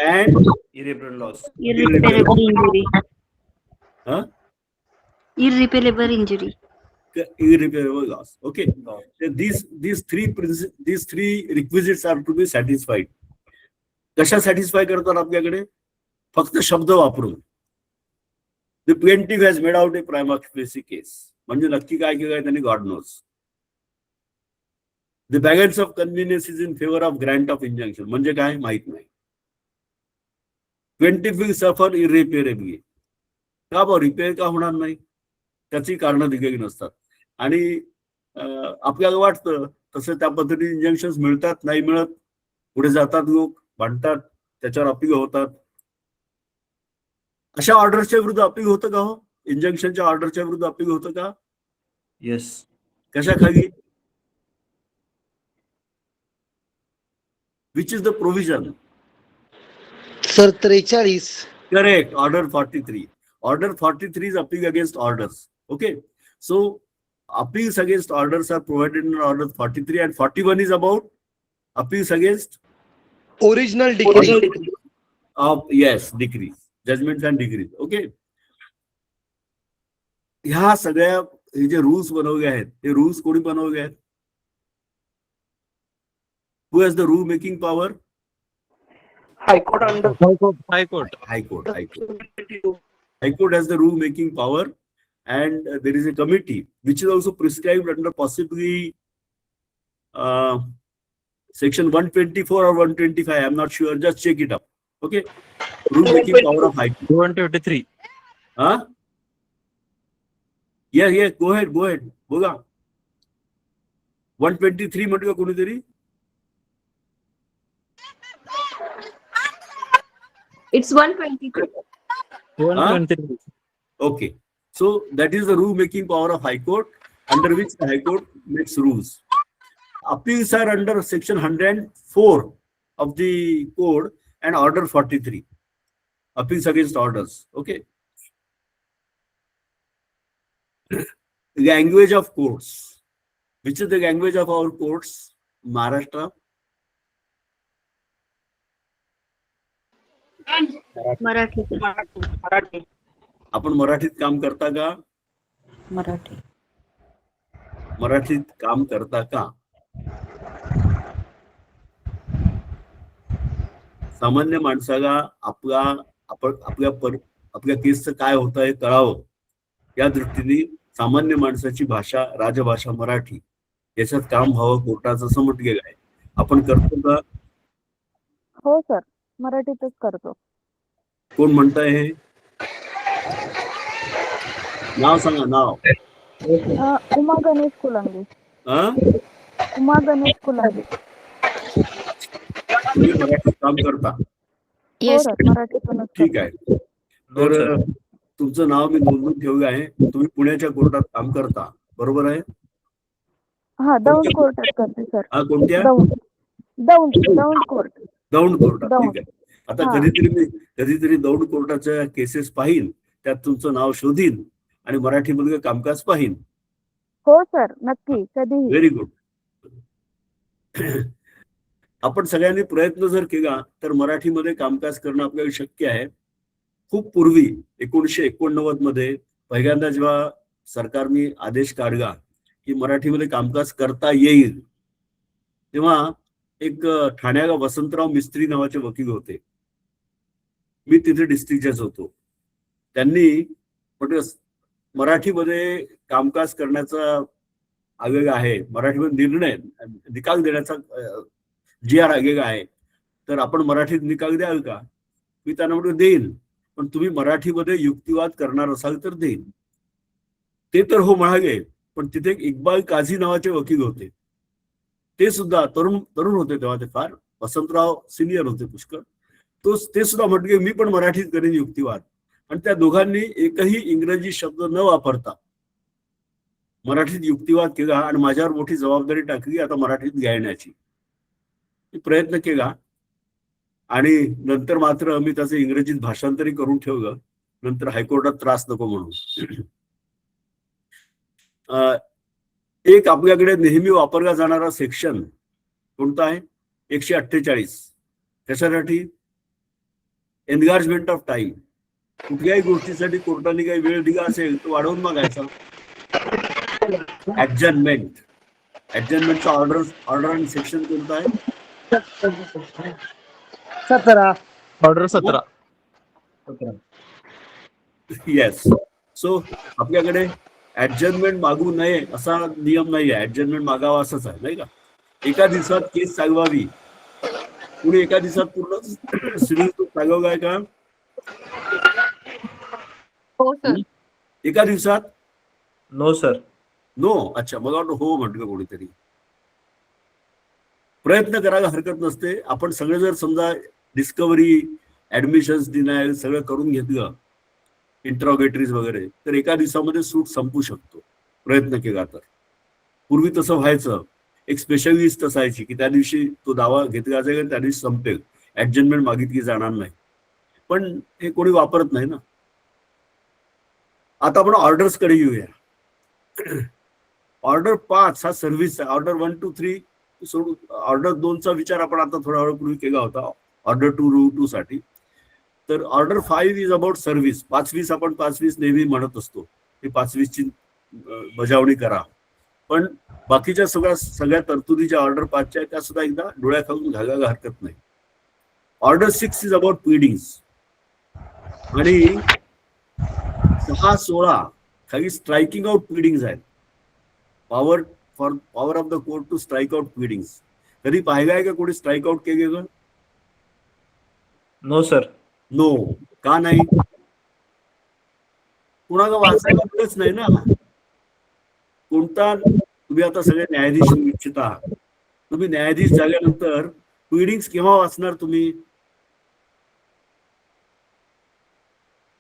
and irreparable loss. Irreparable injury. Huh? Irreparable injury. Irreparable loss. Okay. So these three requisites are to be satisfied. कशा satisfy करतात आपल्याकडे? फक्त शब्द वापरून. The plaintiff has made out a prima facie case. म्हणजे नक्की काय केलं आहे त्यांनी, god knows. The balance of convenience is in favour of grant of injunction. म्हणजे काय माहित नाही. Plaintiff will suffer इरेपेरेबली. का बा रिपेअर का होणार नाही? त्याची कारणं दिलेली नसतात. आणि आपल्याला वाटतं तसं त्या पद्धतीने इंजंक्शन्स मिळतात, नाही मिळत, पुढे जातात लोक, भांडतात, त्याच्यावर अपील होतात. अशा ऑर्डरच्या विरुद्ध अपील होतं का हो? इंजंक्शनच्या ऑर्डरच्या विरुद्ध अपील होतं का? Yes. कशा खाली? Which is the provision? Sir 43. Correct, order 43. Order 43 is appeal against orders. Okay, so appeals against orders are provided in order 43 and 41 is about appeals against original degree. yes, decrees, judgments and decrees. Okay, ह्या सगळ्या हे जे rules बनवले आहेत ते rules कोणी बनवले आहेत? Who has the rule making power? High Court under High Court. High Court has the rule making power, and there is a committee which is also prescribed under possibly section 124 or 125. I'm not sure. Just check it up. Okay. Rule making power of High Court. 123. Huh? Yeah. Go ahead. बोला. 123 म्हटलं कोणीतरी? It's 123. 123. Okay. So that is the rule making power of High Court, under which the High Court makes rules. Appeals are under section 104 of the code and order 43. Appeals against orders. Okay. Language of courts. Which is the language of our courts? Maharashtra. Marathi. Marathi. आपण मराठीत काम करता का? मराठी. मराठीत काम करता का? सामान्य माणसाला आपल्या केसचं काय होतं हे कळावं या दृष्टीने सामान्य माणसाची भाषा, राजभाषा मराठी याच्यात काम व्हावं कोर्टाचं असं म्हटलं गेलं आहे. आपण करतो का? हो सर, मराठीतच करतो. कोण म्हणताय हे? नाव सांगा, नाव. उमा गणेश कुलंगे. उमा गणेश कुलंगे. तुम्ही मराठीत काम करता? हो सर, मराठीतूनच ठीक आहे. तर तुमचं नाव मी नोंदवून ठेवलं आहे. तुम्ही पुण्याच्या कोर्टात काम करता, बरोबर आहे? हा, दौंड कोर्टात करते सर. हा, कोणत्या? दौंड कोर्ट. दौंड कोर्टात. ठीक आहे. आता हा. कधीतरी दौंड कोर्टाच्या केसेस पाहीन, त्यात तुमचं नाव शोधीन आणि मराठीमध्ये कामकाज पाहीन. हो सर, नक्की, कधीही. Very good. आपण सगळ्यांनी प्रयत्न जर केला तर मराठीमध्ये कामकाज करणं आपल्याला शक्य आहे. खूप पूर्वी 1989 मध्ये पहिल्यांदा जेव्हा सरकारने आदेश काढला की मराठीमध्ये कामकाज करता येईल, तेव्हा एक ठाण्याला वसंतराव मिस्त्री नावाचे वकील होते. मी तिथे डिस्ट्रिक्ट जज होतो. त्यांनी म्हटलं मराठीमध्ये कामकाज करण्याचा आलेला आहे, मराठीमध्ये निकाल देण्याचा GR आलेला आहे, तर आपण मराठीत निकाल द्याल का? मी त्यांना म्हटलं देईन, पण तुम्ही मराठीमध्ये युक्तिवाद करणार असाल तर देईन. ते तर हो म्हणाले, पण तिथे एक इक्बाल काझी नावाचे वकील होते. ते सुद्धा तरुण होते तेव्हा, ते फार वसंतराव सिनियर होते पुष्कळ. ते सुद्धा म्हटले मी पण मराठीत करेन युक्तिवाद. आणि त्या दोघांनी एकही इंग्रजी शब्द न वापरता मराठीत युक्तिवाद केला आणि माझ्यावर मोठी जबाबदारी टाकली आता मराठीत गायण्याची. मी प्रयत्न केला आणि नंतर मात्र मी त्याचं इंग्रजीत भाषांतरी करून ठेवलं, नंतर हायकोर्टात त्रास नको म्हणून. एक आपल्याकडे नेहमी वापरला जाणारा सेक्शन कोणता आहे? 148. त्याच्यासाठी एनलार्जमेंट ऑफ टाइम. कुठल्याही गोष्टीसाठी कोर्टाने काही वेळ दिला असेल तर वाढवून मागायचा. ऍडजर्नमेंटचा ऑर्डर आणि सेक्शन कोणता आहे? 17. ऑर्डर 17. येस. सो आपल्याकडे ऍडजर्नमेंट मागू नये असा नियम नाही आहे. ऍडजर्नमेंट मागावा असंच आहे, नाही का? एका दिवसात केस चालवावी. पुढे एका दिवसात पूर्ण सिव्हिल चालवलाय का? हो सर. एका दिवसात? No sir. नो. अच्छा, मला वाटतं हो म्हटलं कोणीतरी. प्रयत्न करायला हरकत नसते. आपण सगळे जर समजा डिस्कव्हरी, ऍडमिशन्स, डिनायल सगळं करून घेतलं, इंट्रॉगेटरीज वगैरे, तर एका दिवसामध्ये सूट संपू शकतो प्रयत्न केला तर. पूर्वी तसं व्हायचं. एक स्पेशल लिस्ट असायची की त्या दिवशी तो दावा घेतला जाईल आणि त्या दिवशी संपेल, ऍडजर्नमेंट मागितली जाणार नाही. पण हे कोणी वापरत नाही ना. आता आपण ऑर्डर्स कडे येऊया. ऑर्डर 5 हा सर्व्हिस आहे. ऑर्डर 1, 2, 3 सोडून ऑर्डर 2चा विचार आपण आता थोड्या वेळापूर्वी केला होता, ऑर्डर 2 साठी. तर ऑर्डर 5 इज अबाउट सर्व्हिस. 5-20 आपण 5-20 नेहमी म्हणत असतो की 5-20ची बजावणी करा, पण बाकीच्या सगळ्या तरतुदी ज्या ऑर्डर 5च्या आहेत त्या सुद्धा एकदा डोळ्याखालून घालायला हरकत नाही. ऑर्डर 6 इज अबाउट प्लीडिंग्स आणि 6-16 खाली स्ट्रायकिंग आउट प्लीडिंग्स आहेत. Power of the court to strike out pleadings. कधी पाहिलंय का कोणी स्ट्राईक आउट केलेलं? No sir. नो. का नाही? कुणाला वाचायला मिळत नाही ना. कोणता तुम्ही आता सगळे न्यायाधीश होऊ इच्छित आहात, तुम्ही न्यायाधीश झाल्यानंतर प्लीडिंग्स केव्हा वाचणार तुम्ही?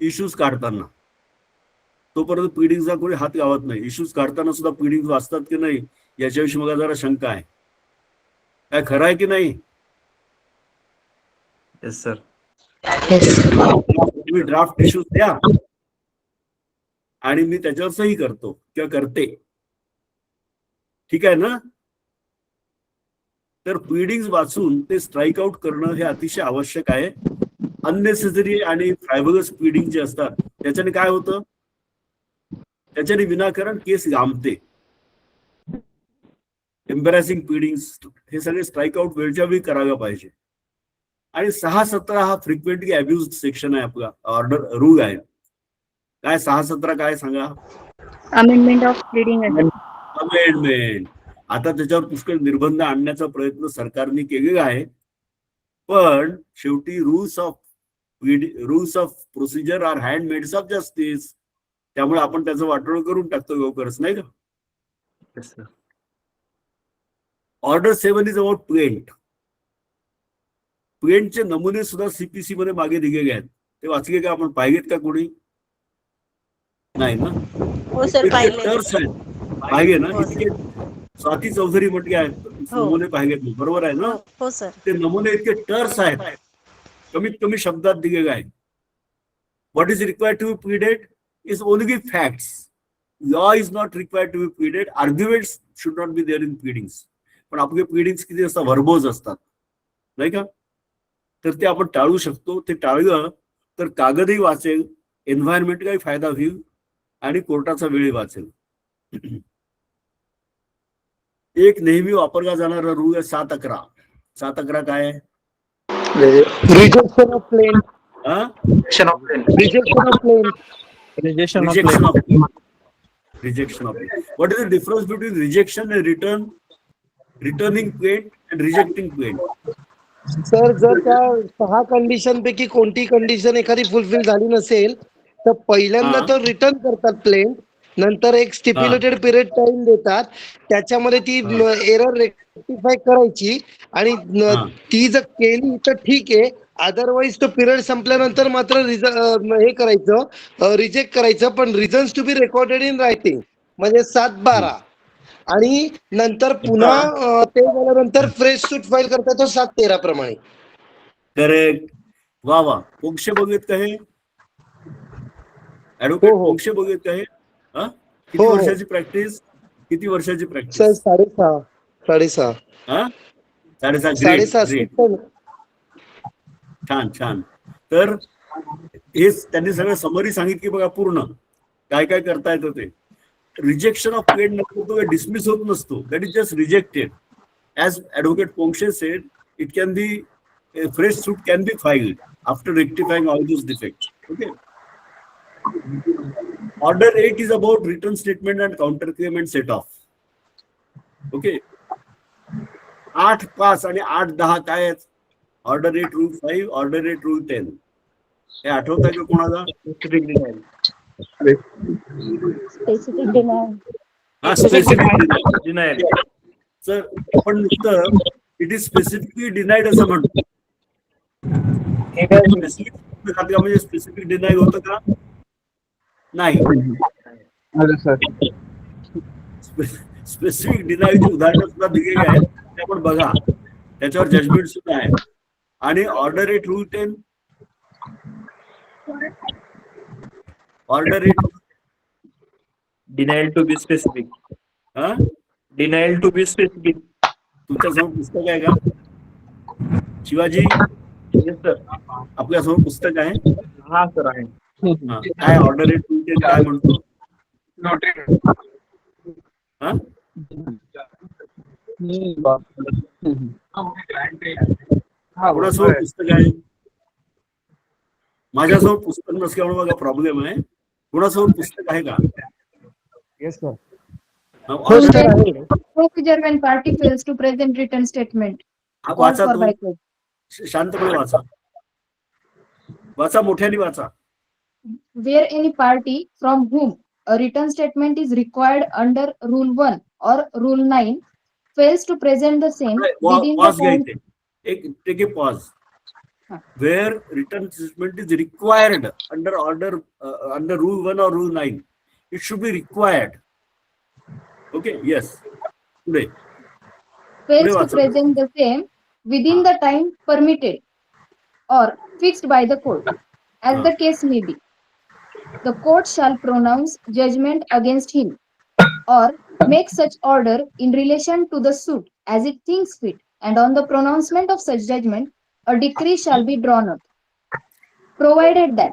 इश्यूज काढताना. तोपर्यंत प्लीडिंगचा कोणी हात लावत नाही. इश्यूज काढताना सुद्धा प्लीडिंग वाचतात की नाही याच्याविषयी मला जरा शंका आहे. काय खरं आहे की नाही? Yes sir. तुम्ही ड्राफ्ट इश्यूज द्या. आणि मी त्याच्यावर सही करतो किंवा करते. ठीक आहे ना? तर प्लीडिंग वाचून ते स्ट्राईक आउट करणं हे अतिशय आवश्यक आहे. अननेसेसरी आणि फ्रायबलस प्लीडिंग जे असतात त्याच्याने काय होतं, त्याच्याने विनाकारण केस लांबते. एम्बॅरेसिंग प्लीडिंग हे सगळे स्ट्राईक आउट वेळच्या वेळी करायला पाहिजे. आणि 617 हा फ्रिक्वेंटली अब्युज सेक्शन आहे, आपला ऑर्डर रूल आहे. काय 617 काय सांगा? Amendment of pleading amendment. आता त्याच्यावर पुष्कळ निर्बंध आणण्याचा प्रयत्न सरकारने केलेला आहे, पण शेवटी rules of procedure are handmaids of justice. त्यामुळे आपण त्याचं वाटोळ करून टाकतो लवकरच, नाही का? Yes, sir. Order 7 is about plaint. प्लेंटचे नमुने सुद्धा सीपीसी मध्ये मागे दिलेले आहेत. ते वाचले का आपण? पाहिलेत का कोणी? नाही ना? हो सर, पाहिले. टर्स आहेत, पाहिले ना? हो, इतके स्वाती चौधरी म्हटले आहेत, हो. नमुने पाहिलेत, बरोबर आहे ना? हो सर. ते नमुने इतके टर्स आहेत, कमीत कमी शब्दात दिलेले आहेत. What is required to be pleaded is only facts. Law is not required to be pleaded. Arguments should not be there in pleadings. पण आपले प्लीडिंग्स किती असतात? व्हर्बोज असतात, नाही का? तर ते आपण टाळू शकतो. ते टाळलं तर कागदही वाचेल, एन्व्हायरमेंटलाही फायदा होईल आणि कोर्टाचा वेळही वाचेल. एक नेहमी वापरला जाणारा रूल आहे 711. 711 काय आहे? Rejection of plaint. Rejection of claim. Rejection of plaint. Rejection of Rejection claim. of rejection of claim. What is the difference between rejection and returning claim and rejecting claim? Sir, जर त्या 6 condition पैकी कोणती condition एखादी fulfil झाली नसेल तर पहिल्यांदा हा. तो रिटर्न करतात प्लेन, नंतर एक स्टिप्युलेटेड पिरियड टाइम देतात, त्याच्यामध्ये ती एरर रेक्टिफाय करायची आणि हा. ती जर केली तर ठीक आहे, अदरवाईज तो पिरियड संपल्यानंतर मात्र हे करायचं, रिजेक्ट करायचं. पण reasons to be recorded in writing म्हणजे 712. आणि नंतर पुन्हा ते झाल्यानंतर फ्रेश सूट फाईल करता तो 713 प्रमाणे. करेक्ट. वा वा. पोक्षे बघित का हे? ऍडव्होकेट हो, हो. पोक्षे बघित का हे? हा? किती हो, हो. वर्षाची प्रॅक्टिस? किती वर्षाची सर प्रॅक्टिस? 6.5. हा? 6.5. 6.5. ग्रेट. छान छान. तर हेच त्यांनी सगळं समरी सांगितली बघा, पूर्ण काय काय करता येतं ते. रिजेक्शन ऑफ प्लेन नसतो, तो डिसमिस होत नसतो. That is just rejected. As advocate Ponkshe sed, it can B fresh suit can be filed after rectifying all this defects. Okay. Order 8 is about return statement and counter claim and set of. Okay. 8.5 आणि 8.10 काय आहेत? Order 8 rule 5, order 8 rule 10. हे आठवत आहे का कोणाला? Specific deny. हा, specific Denial. Sir, आपण नुसतं इट इज स्पेसिफिकली डिनाईड असं म्हणतो. स्पेसिफिक खाते म्हणजे स्पेसिफिक डिनाय होतं का? नाही. स्पेसिफिक डिनायची उदाहरणं सुद्धा दिलेली आहेत, ते आपण बघा. त्याच्यावर जजमेंट सुद्धा आहे. आणि order 8 rule 10, order 8 Denial to be specific. हा, Denial to be specific. तुमच्यासमोर पुस्तक आहे का शिवाजी? Yes, sir. आपल्यासमोर पुस्तक आहे? हा सर आहे. हा. काय ऑर्डर 8 रूल 10 काय म्हणतो? हा? कोणासमोर पुस्तक आहे? माझ्यासमोर पुस्तक नसल्यामुळे माझा प्रॉब्लेम आहे. कोणासमोर पुस्तक आहे का? Yes sir. हा, हो order- सर आहे. Procedure when party fails to present written statement. हा, Call वाचा for तो. bycode. शांतपणे वाचा. वाचा, मोठ्याने वाचा. Where any party from whom a written statement is required under Rule 1 or Rule 9 fails to present the same within the pause time. घ्यायचे. Take a pause. हा. Where return statement is required under rule 1 or rule 9, it should be required. Okay. Yes. पुढे. Fails to What's up? present the same within the time permitted or fixed by the court, as the case may be. the court shall pronounce judgment against him or make such order in relation to the suit as it thinks fit, and on the pronouncement of such judgment, a decree shall be drawn up, provided that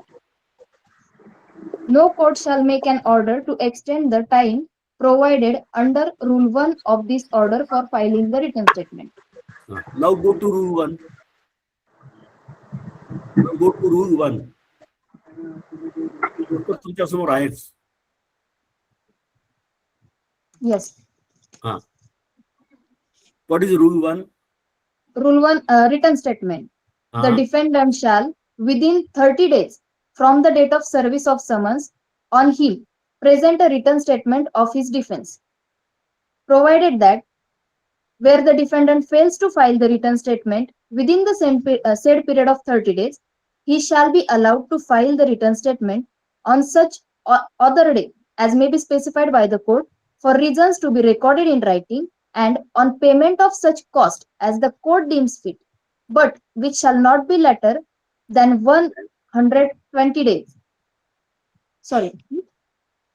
no court shall make an order to extend the time provided under Rule 1 of this order for filing the written statement. Now go to Rule 1. Now go to Rule 1. तुमच्या समोर आहेच. Yes. What is Rule 1? Rule 1, written statement. The defendant shall, within 30 days from the date of service of summons on him, present a written statement of his defense, provided that where the defendant fails to file the written statement within the said period of 30 days, he shall be allowed to file the written statement on such other day as may be specified by the court for reasons to be recorded in writing and on payment of such cost as the court deems fit, but which shall not be later than 120 days. Sorry.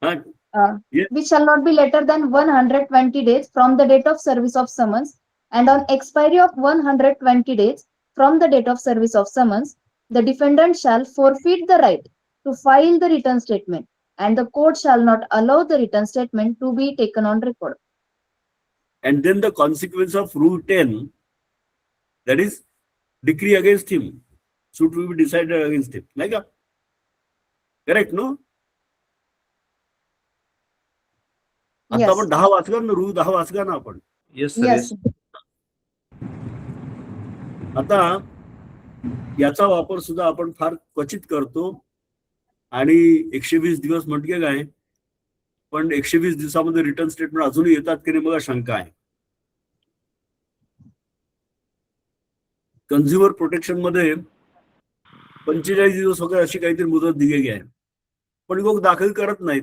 Yes. Which shall not be later than 120 days from the date of service of summons, and on expiry of 120 days from the date of service of summons, the defendant shall forfeit the right to file the written statement, and the court shall not allow the written statement to be taken on record. And then the consequence of Rule 10, that is decree against him, suit will be decided against him. Like that? Correct, no? आता Yes. आपण 10 वाचला ना, rule 10 वाचला ना आपण. Yes, sir. Yes. आता याचा वापर सुद्धा आपण फार क्वचित करतो आणि 120 दिवस म्हटले काय, पण 120 दिवसामध्ये रिटर्न स्टेटमेंट अजूनही येतात की नाही मला शंका आहे. कन्झ्युमर प्रोटेक्शन मध्ये 45 दिवस वगैरे अशी काहीतरी मुदत दिलेली आहे, पण लोक दाखल करत नाहीत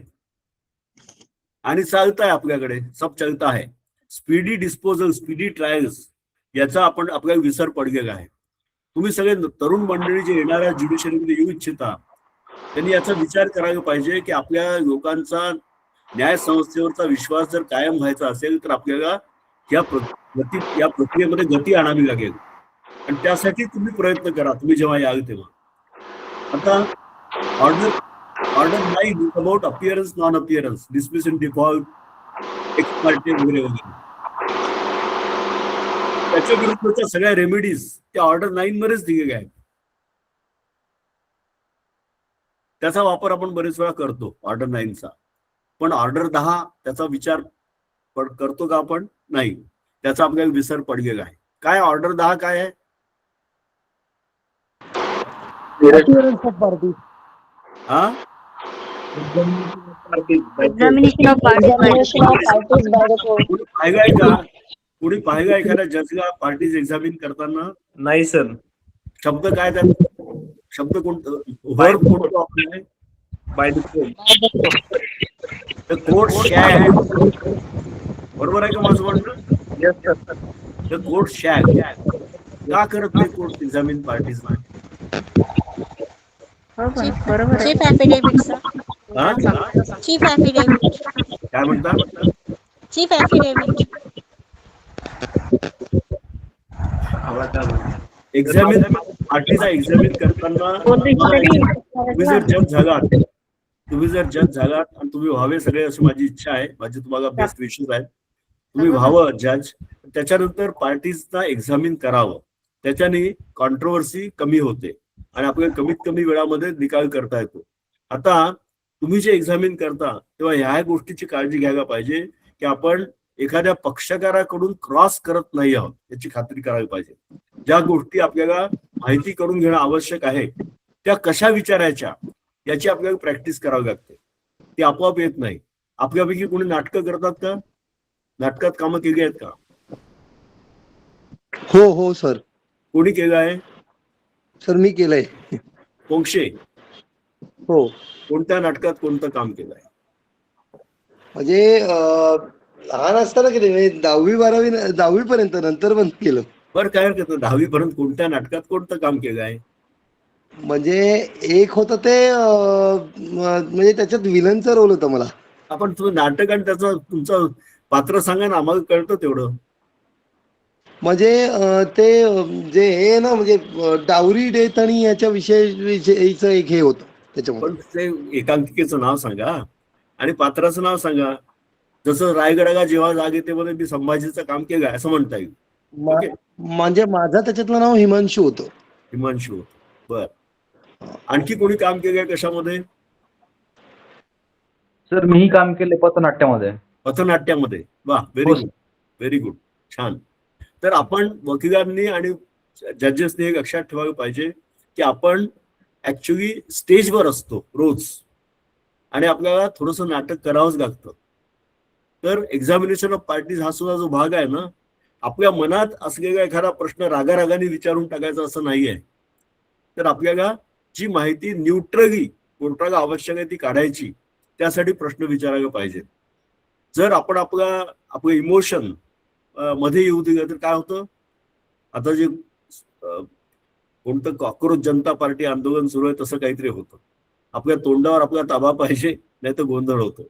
आणि चालत आहे आपल्याकडे, सब चलता आहे. स्पीडी डिस्पोजल, स्पीडी ट्रायल्स याचा आपण आपल्याला विसर पडलेला आहे. तुम्ही सगळे तरुण मंडळी जे येणाऱ्या ज्युडिशरीमध्ये येऊ इच्छिता त्यांनी याचा विचार करायला पाहिजे की आपल्या लोकांचा न्याय संस्थेवरचा विश्वास जर कायम व्हायचा असेल तर आपल्याला या प्रक्रियेमध्ये गती आणावी लागेल आणि त्यासाठी तुम्ही प्रयत्न करा तुम्ही जेव्हा याल तेव्हा. आता order 9 about appearance non appearance, dismiss in default, x party वगैरे वगैरे, त्याच्या विरुद्धच्या सगळ्या रेमेडीज त्या ऑर्डर 9 मध्येच दिलेल्या आहेत. त्याचा वापर आपण बरेच वेळा करतो ऑर्डर 9चा, पण ऑर्डर 10 त्याचा विचार करतो का आपण? नाही, त्याचा आपल्याला विसर पडलेला आहे. काय ऑर्डर 10 काय आहे? हा, Examination of parties by the court. कोणी पाहिलाय का? कोणी पाहिलं एखाद्या जजला पार्टीज एक्झामिन करताना? नाही सर. शब्द काय त्यात? शब्द कोणतं? वर्ड कोणतं वापरलंय? By the court. The court shall, बरोबर आहे का माझं म्हणणं? Yes sir. The court shall का करत नाही कोर्ट एक्झामिन पार्टीज ना? Chief affidavit sir. Chief affidavit. काय म्हणता? Chief affidavit. एक्झामिन पार्टीचा एक्झामिन करताना तुम्ही जर जज झालात आणि तुम्ही व्हावे सगळे अशी माझी इच्छा आहे, माझी तुम्हाला बेस्ट विशेस आहेत, तुम्ही व्हावं जज. त्याच्यानंतर पार्टीजना एक्झामिन करावं, त्याच्याने कॉन्ट्रोवर्सी कमी होते आणि आपल्याला कमीत कमी वेळामध्ये निकाल करता येतो. आता तुम्ही जे एक्झामिन करता तेव्हा ह्या गोष्टीची काळजी घ्यायला पाहिजे की आपण एखाद्या पक्षकाराकडून क्रॉस करत नाही आहोत याची खात्री करायला पाहिजे. ज्या गोष्टी आपल्याला माहिती करून घेणं आवश्यक आहे त्या कशा विचारायच्या याची आपल्याला प्रॅक्टिस करावी लागते. ती आपोआप येत नाही. आपल्यापैकी कोणी नाटकं करतात का? नाटकात कामं केली आहेत का? हो सर. कोणी केलं आहे? सर मी केलंय. पोंक्षे, हो. कोणत्या नाटकात कोणतं काम केलंय? म्हणजे लहान असताना केले, म्हणजे 10वी पर्यंत, नंतर बंद केलं. बरं, काय हरकत नाही. 10वी पर्यंत कोणत्या नाटकात कोणतं काम केलं आहे? म्हणजे एक होतं ते म्हणजे त्याच्यात विलनचा रोल होता मला. आपण तुम्ही नाटक आणि त्याचं तुमचं पात्र सांगा ना, आम्हाला कळतं तेवढं. म्हणजे ते जे हे ना म्हणजे डावरी डेथ आणि याच्या विषयीचं एक हे होतं त्याच्यामध्ये. पण ते एकांकिकेचं नाव सांगा आणि पात्राचं नाव सांगा. जसं रायगडाला जेव्हा जाग येते मध्ये मी संभाजीचं काम केलं असं म्हणता येईल. ओके, म्हणजे माझं त्याच्यातलं नाव हिमांशू होतं. हिमांशू होतं. बर, आणखी कोणी काम केलंय कशामध्ये? सर मीही काम केले पथनाट्यामध्ये. पथनाट्यामध्ये. वा, व्हेरी हो, गुड, व्हेरी गुड, छान. तर आपण वकिलांनी आणि जजेसनी एक लक्षात ठेवायला पाहिजे की आपण ऍक्च्युली स्टेजवर असतो रोज आणि आपल्याला थोडंसं नाटक करावंच लागतं. तर एक्झामिनेशन ऑफ पार्टीज हा सुद्धा जो भाग आहे ना, आपल्या मनात असलेला एखादा प्रश्न रागारागाने विचारून टाकायचा असं नाहीये. तर आपल्याला जी माहिती न्यूट्रली कोर्टाला आवश्यक आहे ती काढायची, त्यासाठी प्रश्न विचारायला पाहिजे. जर आपण आपलं इमोशन मध्ये येऊ दिलं तर काय होतं? आता जे कोणतं कॉक्रोच जनता पार्टी आंदोलन सुरू आहे तसं काहीतरी होतं. आपल्या तोंडावर आपला ताबा पाहिजे, नाही तर गोंधळ होतो.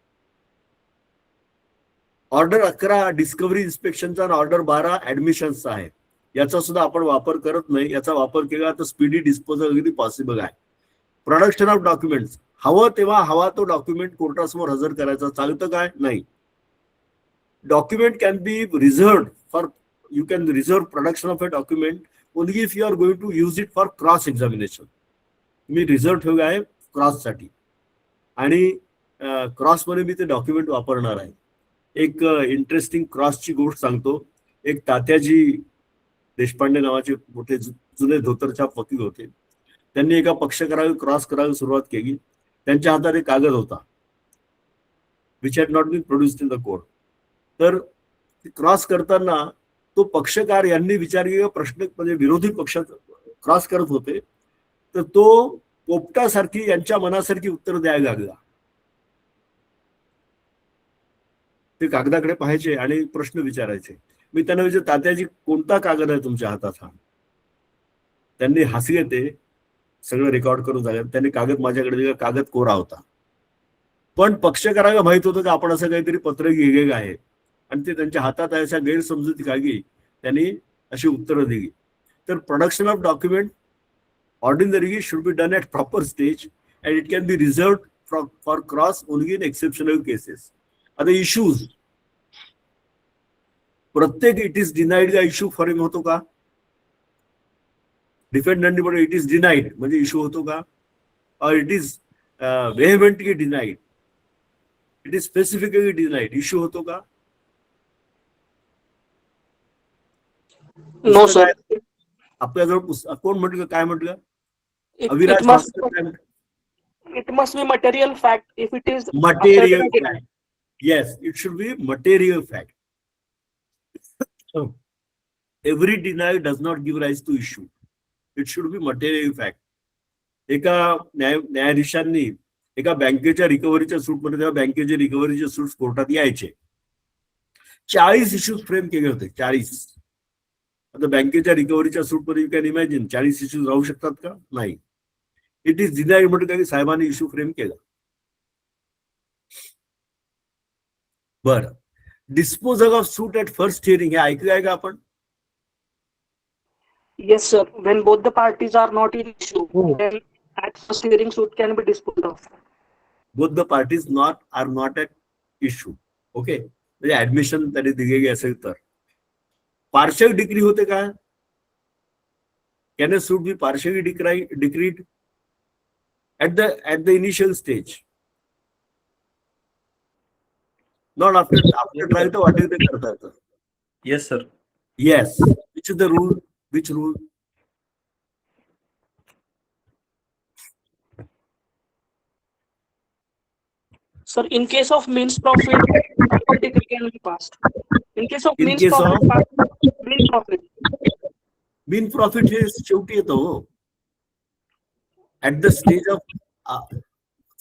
ऑर्डर 11 डिस्कव्हरी इन्स्पेक्शनचा आणि ऑर्डर 12 ऍडमिशनचा आहे. याचा सुद्धा आपण वापर करत नाही. याचा वापर केला तर स्पीडी डिस्पोजल अगदी पॉसिबल आहे. प्रोडक्शन ऑफ डॉक्युमेंट्स, हवं तेव्हा हवा तो डॉक्युमेंट कोर्टासमोर हजर करायचा. चालतं काय? नाही. Document can be reserved for, you can reserve production of a document only if you are going to use it for cross examination. मी रिझर्व ठेवलं आहे क्रॉससाठी आणि क्रॉसमध्ये मी ते डॉक्युमेंट वापरणार आहे. एक इंटरेस्टिंग क्रॉसची गोष्ट सांगतो. एक तात्याजी देशपांडे नावाचे मोठे जुने धोतरछाप वकील होते. त्यांनी एका पक्षकाराला क्रॉस करायला सुरुवात केली. त्यांच्या हातात एक कागद होता which had not been produced in the court. तर क्रॉस करताना तो पक्षकार यांनी विचारलेला प्रश्न, म्हणजे विरोधी पक्षात क्रॉस करत होते, तर तो पोपटासारखी यांच्या मनासारखी उत्तर द्यायला लागला. ते कागदाकडे पाहायचे आणि प्रश्न विचारायचे. मी त्यांना विचार, तात्याजी कोणता कागद आहे तुमच्या हातात हा? त्यांनी हसले, ते सगळं रेकॉर्ड करून झालं. त्यांनी कागद माझ्याकडे दिला. कागद कोरा होता. पण पक्षकाराला माहित होतं की आपण असं काहीतरी पत्र लिहिलेलं आहे आणि ते त्यांच्या हातात आहे. अशा गैरसमजुती काढली, त्यांनी अशी उत्तरं दिली. तर production of document ordinary should be done at proper stage and it can be reserved for cross only in exceptional cases. आता इश्यूज, प्रत्येक इट इज डिनाईड चा इश्यू फॉर होतो का? डिफेंडंटनी पण इट इज डिनाईड म्हणजे इश्यू होतो का? Or it is vehemently denied, it is specifically denied, issue होतो का? No sir. आपल्याजवळ कोण म्हटलं, काय म्हटलं? It Aviraj must Bhaskar. be material fact if it is Material asserted. fact. Yes, it should be material fact. Every denial does not give rise to issue. It should be material fact. एका न्यायाधीशांनी एका बँकेच्या रिकव्हरीच्या सूटमध्ये, तेव्हा बँकेचे रिकव्हरीचे सूट कोर्टात यायचे, 40 इश्यूज फ्रेम केले होते. 40. आता बँकेच्या रिकव्हरीच्या सूटमध्ये यू कॅन इमॅजिन 40 इश्यूज राहू शकतात का? नाही. इट इज डिनाईड म्हणजे की साहेबांनी इश्यू फ्रेम केला. बरं, disposal of suit at first hearing हे ऐकलं आहे का आपण? Yes, sir. When both the parties are not in issue, then at first hearing suit can be disposed of. Both the parties are not at issue. Okay, म्हणजे admission त्यांनी दिलेली असेल तर. पार्शियल डिक्री होते का? Can a suit be partially decreed at the initial stage, not after trial. तर वाटेल ते करता येतं. Yes sir. Yes. Which is the rule? Which rule? Sir, in case of means profit, upper degree can be passed. In case of In means case profit, of mean profit. mean profit हे शेवटी येतो at the stage of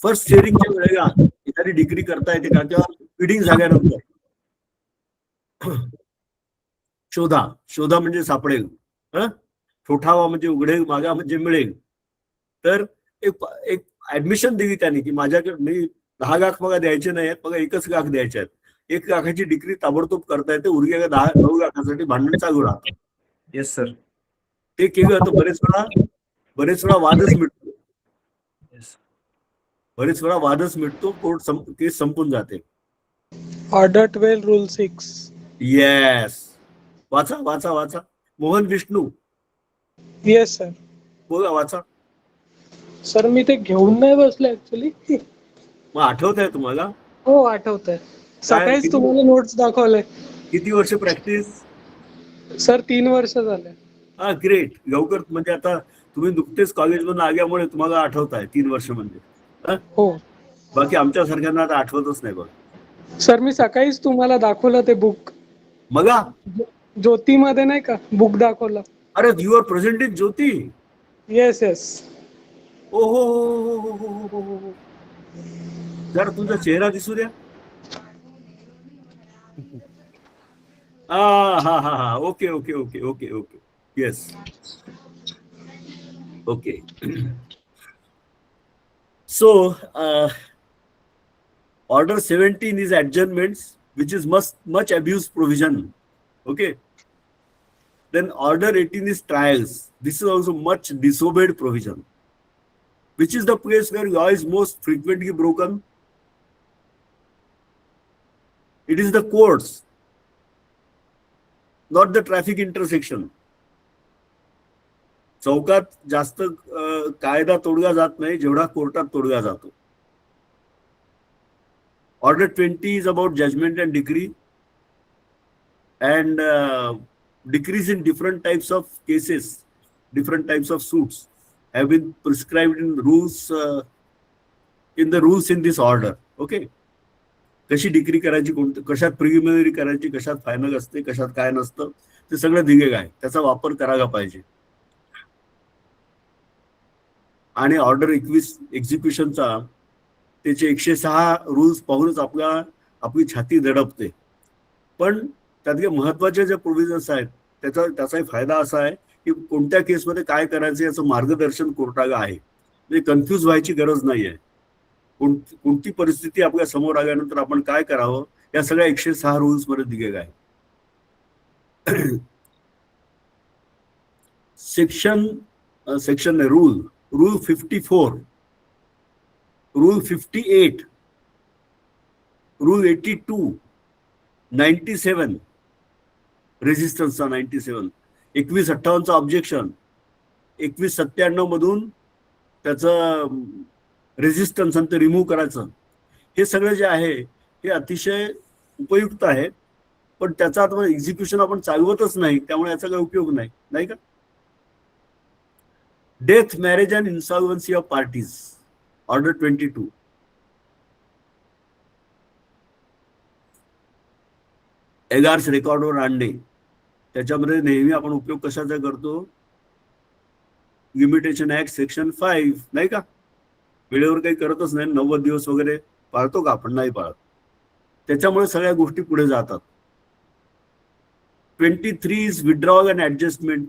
first हिअरिंगच्या वेळेला एखादी degree करता येते का? किंवा फिडिंग झाल्यानंतर शोधा म्हणजे सापडेल, ठोठावा म्हणजे उघडेल, मागा म्हणजे मिळेल. तर एक ऍडमिशन दिली त्यांनी की माझ्याकडे मी 10 लाख बघा द्यायचे नाही आहेत, बघा 1 लाख द्यायचे आहेत. 1 लाखाची डिग्री ताबडतोब करता येते, उरलेल्या 9 लाखासाठी भांडण चालू राहतं. Yes sir. ते केलं तर बरेच वेळा वादच मिटतो. येस. बरेच वेळा वादच मिटतो, कोर्ट केस संपून जाते. Order 12 rule 6. येस, वाचा वाचा वाचा. Mohan Vishnu yes sir. बोला, वाचा. सर मी ते घेऊन नाही बसले ऍक्च्युली. मग आठवत आहे तुम्हाला? हो आठवत आहे. सकाळीच तुम्हाला नोट्स दाखवले. किती वर्ष प्रॅक्टिस? सर 3 वर्ष झाले. हा, ग्रेट. लवकर, म्हणजे आता तुम्ही नुकतेच कॉलेजमधून आल्यामुळे तुम्हाला आठवत आहे 3 वर्ष म्हणजे. हो बाकी आमच्या सारख्यांना आता आठवतच नाही बघ. सर मी सकाळीच तुम्हाला दाखवलं ते बुक. मगा ज्योतीमध्ये नाही का बुक दाखवलं. अरे, you are present in Jyoti. Yes yes. ओ हो हो हो हो हो हो हो. जरा तुमचा चेहरा दिसू द्या. हा हा हा हा. Okay okay okay okay okay. Yes. Okay. So, Order 17 is adjournments, which is much abused provision. Okay. Then Order 18 is trials. This is also much disobeyed provision. Which is the place where law is most frequently broken? It is the courts, not the traffic intersection. चौकात जास्त कायदा तोडला जात नाही जेवढा कोर्टात तोडला जातो. Order 20 is about judgment and decree, and decrees in different types of cases, different types of suits have been prescribed in rules, in the rules in this order. Okay. कशी डिग्री करायची, कशात प्रिलिमिनरी करायची, कशात final असते, कशात काय नसतं, ते सगळं दिलेलं आहे. त्याचा वापर करायला पाहिजे. आणि ऑर्डर 21 एक्झिक्युशनचा त्याचे 106 रूल्स पाहूनच आपली छाती दडपते. पण त्यातले महत्वाचे जे प्रोव्हिजन्स आहेत त्याचाही फायदा असा आहे की कोणत्या केसमध्ये काय करायचं याचं मार्गदर्शन कोर्टाला आहे. म्हणजे कन्फ्यूज व्हायची गरज नाही आहे. कोणती परिस्थिती आपल्या समोर आल्यानंतर आपण काय करावं या सगळ्या 106 रूल्स मध्ये दिलेलं आहे. सेक्शन रूल 54, रूल 58, रूल 82, 97 रेजिस्टन्सचा 97, 2158चा ऑब्जेक्शन, 2197 मधून त्याचं रेजिस्टन्स आणि ते रिमूव्ह करायचं. हे सगळं जे आहे हे अतिशय उपयुक्त आहे. पण त्याचा आता एक्झिक्युशन आपण चालवतच नाही, त्यामुळे याचा काही उपयोग नाही, नाही का? Death, marriage and insolvency of parties, order 22. एगार्स रेकॉर्डवर आणणे, त्याच्यामध्ये नेहमी आपण उपयोग कशाचा करतो? लिमिटेशन ऍक्ट सेक्शन 5, नाही का? वेळेवर काही करतच नाही, 90 दिवस वगैरे पाळतो का आपण? नाही पाळत. त्याच्यामुळे सगळ्या गोष्टी पुढे जातात. 23 इज विड्रॉल अँड ऍडजस्टमेंट,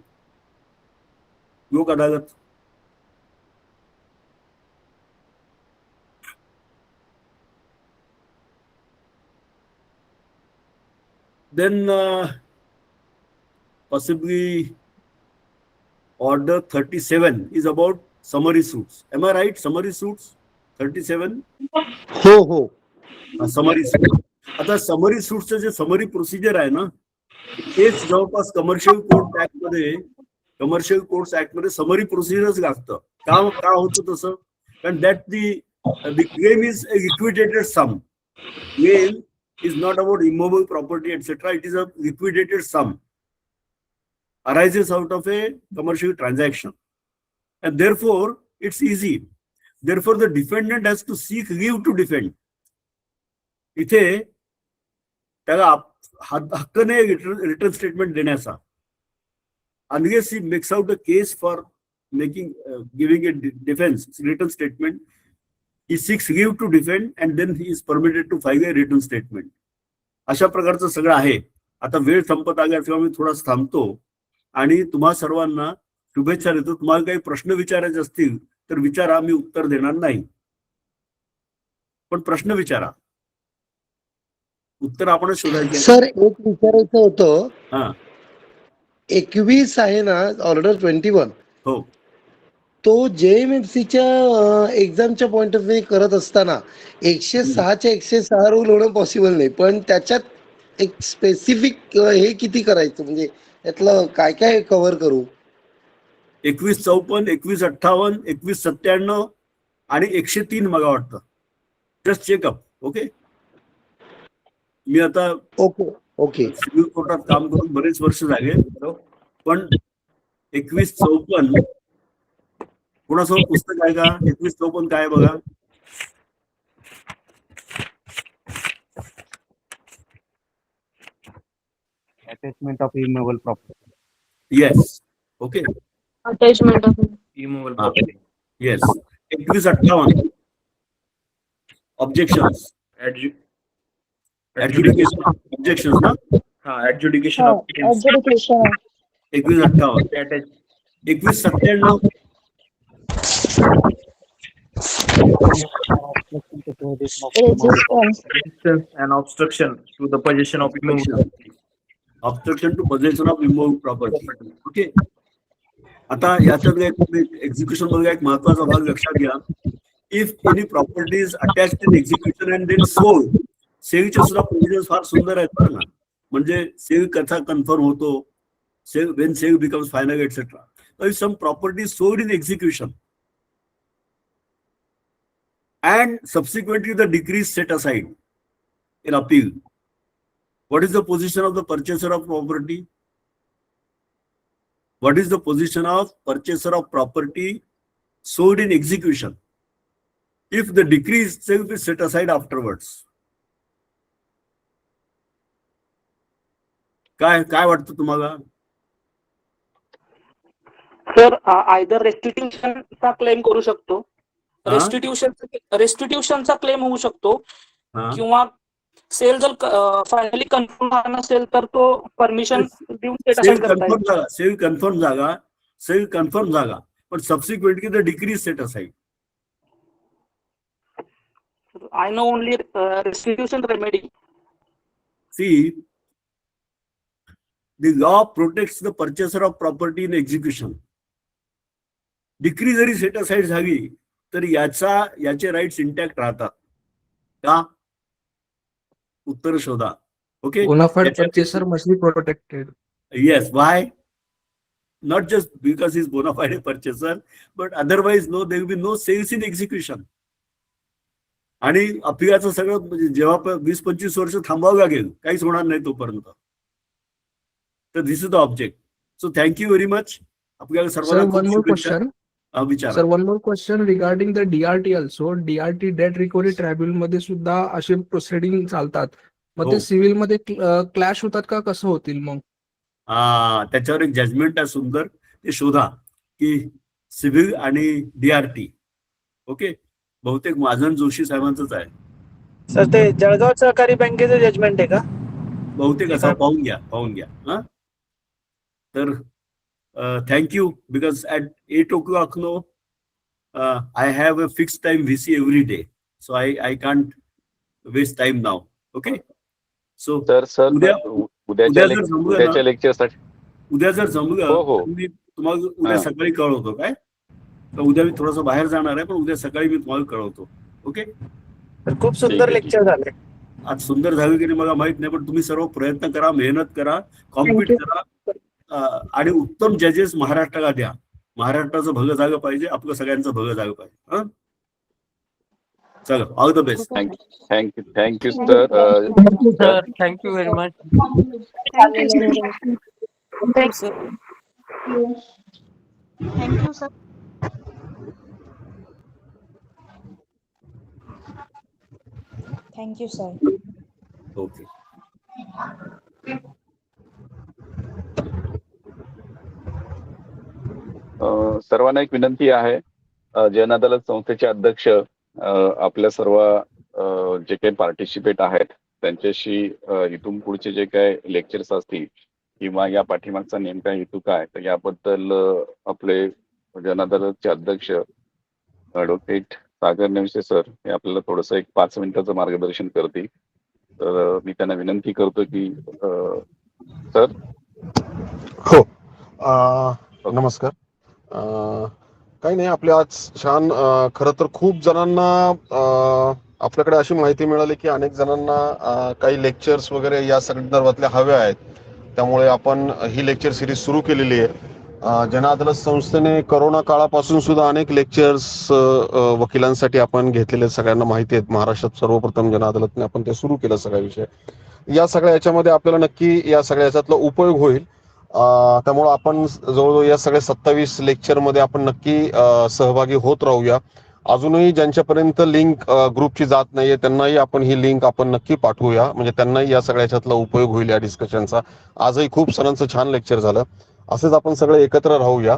लोक अदालत. Then possibly order 37 is about summary suits. Am I right? Summary suits 37. हो हो. समरी सूट. आता समरी सूटचं जे समरी प्रोसिजर आहे ना, तेच जवळपास कमर्शियल कोर्ट्स ऍक्ट मध्ये समरी प्रोसिजरच लागतं. का होतं तसं? कारण that the claim is a liquidated sum. Claim is not about immovable property, etc. It is a liquidated sum arises out of a commercial transaction, and therefore it's easy. Therefore the defendant has to seek leave to defend. इथे त्याला हक्क नाही return statement देण्याचा. unless he makes out a case for giving a defense return statement, he seeks leave to defend and then he is permitted to file a written statement. अशा प्रकारचं सगळं आहे. आता वेळ संपत आला तेव्हा मी थोडा थांबतो आणि तुम्हा सर्वांना शुभेच्छा देतो. तुम्हाला काही प्रश्न विचारायचे असतील तर विचारा, मी उत्तर देणार नाही, पण प्रश्न विचारा, उत्तर आपणच शोधायचे. सर एक विचारायचं होतं, हा 21 आहे ना ऑर्डर 21, हो तो JMFCच्या एक्झामच्या पॉइंट ऑफ व्ह्यू करत असताना 106च्या 106 रूल होणं पॉसिबल नाही, पण त्याच्यात एक स्पेसिफिक हे किती करायचं, म्हणजे त्यातलं काय काय कव्हर करू? 2154, 2158, 2197 आणि 103 मला वाटतं. Just checkup. ओके, मी आता ओके ओके सिव्हिल कोर्टात काम करून बरेच वर्ष झाले, पण 2154 कोणासोबत पुस्तक आहे का? 2154 काय बघा. Attachment of immovable property. Yes. Okay, Attachment of Immovable Ah. property. Yes. 2158 objections, adjudication objections ना. Adjudication of claims. adjudication. 2158. Attach. 2197 Resistance. Resistance and obstruction to the possession of immovable property. Obstruction to possession of immovable property. Okay, आता याच्यात execution मध्ये एक महत्वाचा भाग लक्षात घ्या. If any property is attached in execution and then sold, सेलचे सुद्धा प्रोव्हिजन फार सुंदर आहेत बरं ना. म्हणजे सेल कसा कन्फर्म होतो, sale when sale becomes final etcetera. If some property sold in execution and subsequently the decree is set aside in appeal, what is the position of the purchaser of property? What is the position of purchaser of property sold in execution if the decree itself is set aside afterwards? काय काय वाटतं तुम्हाला? Sir either रेस्टिट्यूशनचा claim करू शकतो, हा? रेस्टिट्यूशनचा claim होऊ शकतो, हा? किंवा सेल जर फायनली कन्फर्म झाला नसेल तर तो परमिशन देऊन set सेल aside करता कन्फर्म झाला, सेल कन्फर्म झाला, पण subsequently the decree set aside. येईल. I know only restitution remedy. See, the law protects the purchaser of property in execution. Decree जरी सेट असाइड झाली तर याचे राईट्स इंटॅक्ट राहतात का? उत्तर शोधा. Okay, Bona fide purchaser must be protected. yes, why? Not just because he's bona fide purchaser, but otherwise no, there will be no sales in execution. आणि अपिलाचं सगळं म्हणजे जेव्हा 20-25 वर्ष थांबावं लागेल, काहीच होणार नाही तोपर्यंत. तर this is the object. So thank you very much. आपल्याला Sir, सर्वांना one more खूप शुभेच्छा. question. विचारा. Sir, one more question regarding the DRT also. DRT debt recovery tribunal मध्ये सुद्धा असे प्रोसिडिंग चालतात. मग हो. ते सिव्हिल मध्ये क्लॅश होतात का, कसं होतील मग? त्याच्यावर एक जजमेंट आहे सुंदर, ते शोधा की सिव्हिल आणि DRT. ओके, बहुतेक महाजन जोशी साहेबांचंच आहे सर. ते जळगाव सहकारी बँकेचं जजमेंट आहे का? बहुतेक, असं पाहून घ्या. हा, तर thank you. Because at 8 o'clock no I have a fix time VC every day, so I can't waste time now. Okay, so sir उद्या उद्याच्या जर जमलं उद्याच्या ना, लेक्चरसाठी उद्या जर जमलं हो, हो. तर मी तुम्हाला उद्या हा. सकाळी कळवतो. काय, तर उद्या मी थोडंसं बाहेर जाणार आहे, पण उद्या सकाळी मी तुम्हाला कळवतो. ओके, तर खूप ठीक सुंदर आहे, लेक्चर झाले. आज सुंदर झालं की नाही मला माहित नाही, पण तुम्ही सर्व प्रयत्न करा, मेहनत करा, कॉम्पिट Thank you. करा, आणि उत्तम जजेस महाराष्ट्राला द्या. महाराष्ट्राचं भलं झालं पाहिजे, आपलं सगळ्यांचं भलं झालं पाहिजे. हा, चला, all the best. Thank you sir. Sir, thank you very much. Thank you sir. Thank you, sir. Okay. सर्वांना एक विनंती आहे, जन अदालत संस्थेचे अध्यक्ष आपल्या सर्व जे काही पार्टिसिपेट आहेत त्यांच्याशी इथून पुढचे जे काही लेक्चर्स असतील किंवा या पाठीमागचा नेमका हेतू काय, तर याबद्दल आपले जन अदालतचे अध्यक्ष ॲडव्होकेट सागर नेवसे सर हे आपल्याला थोडंसं एक 5 मिनिटाचं मार्गदर्शन करतील. तर मी त्यांना विनंती करतो की सर. हो. नमस्कार. काही नाही, आपले आज छान खरं तर खूप जणांना आपल्याकडे अशी माहिती मिळाली की अनेक जणांना काही लेक्चर्स वगैरे या संदर्भातल्या हव्या आहेत. त्यामुळे आपण ही लेक्चर सिरीज सुरू केलेली आहे. जन अदालत संस्थेने करोना काळापासून सुद्धा अनेक लेक्चर्स वकिलांसाठी आपण घेतलेले सगळ्यांना माहिती आहेत. महाराष्ट्रात सर्वप्रथम जन अदालतने आपण ते सुरू केलं सगळा विषय. या सगळ्या याच्यामध्ये आपल्याला नक्की या सगळ्या याच्यातला उपयोग होईल. त्यामुळं आपण जवळजवळ या सगळ्या 27 लेक्चरमध्ये आपण नक्की सहभागी होत राहूया. अजूनही ज्यांच्यापर्यंत लिंक ग्रुपची जात नाहीये त्यांनाही आपण ही लिंक आपण नक्की पाठवूया, म्हणजे त्यांनाही या सगळ्या याच्यातला उपयोग होईल या डिस्कशनचा. आजही खूप सणांचं छान लेक्चर झालं. असेच आपण सगळे एकत्र राहूया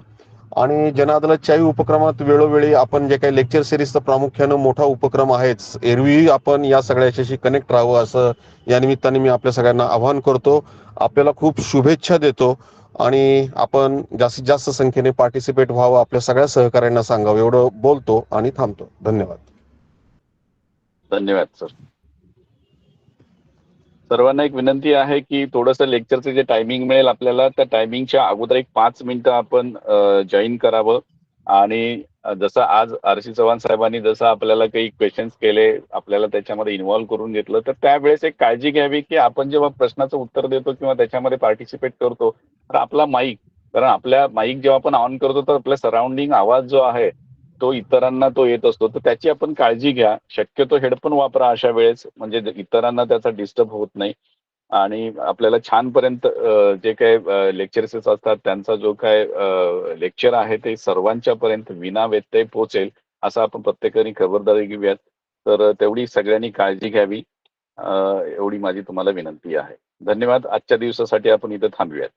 आणि जन अदालतच्याही उपक्रमात वेळोवेळी आपण जे काही लेक्चर सिरीजचा प्रामुख्यानं मोठा उपक्रम आहेच, एरवी आपण या सगळ्या याच्याशी कनेक्ट राहावं असं या निमित्ताने मी आपल्या सगळ्यांना आवाहन करतो. आपल्याला खूप शुभेच्छा देतो आणि आपण जास्तीत जास्त संख्येने पार्टिसिपेट व्हावं, आपल्या सगळ्या सहकाऱ्यांना सांगावं एवढं बोलतो आणि थांबतो. धन्यवाद. धन्यवाद सर. सर्वांना एक विनंती आहे की थोडंसं लेक्चरचं जे टायमिंग मिळेल आपल्याला त्या टायमिंगच्या अगोदर एक 5 मिनिटं आपण जॉईन करावं. आणि जसं आज आर.सी. चव्हाण साहेबांनी जसं आपल्याला काही क्वेश्चन्स केले, आपल्याला त्याच्यामध्ये इन्व्हॉल्व्ह करून घेतलं, तर त्यावेळेस एक काळजी घ्यावी की आपण जेव्हा प्रश्नाचं उत्तर देतो किंवा त्याच्यामध्ये पार्टिसिपेट करतो तर आपला माईक, कारण आपल्या माईक जेव्हा आपण ऑन करतो तर आपल्या सराउंडिंग आवाज जो आहे तो इतरांना तो येत असतो. तर त्याची आपण काळजी घ्या. शक्यतो हेडफोन वापरा अशा वेळेस, म्हणजे इतरांना त्याचा डिस्टर्ब होत नाही. आणि आपल्याला छानपर्यंत जे काही लेक्चर्सेस असतात त्यांचा जो काय लेक्चर आहे ते सर्वांच्या पर्यंत विना व्यत्यय पोहोचेल असं आपण प्रत्येकाने खबरदारी घेऊयात. तर तेवढी सगळ्यांनी काळजी घ्यावी एवढी माझी तुम्हाला विनंती आहे. धन्यवाद. आजच्या दिवसासाठी आपण इथे थांबूयात.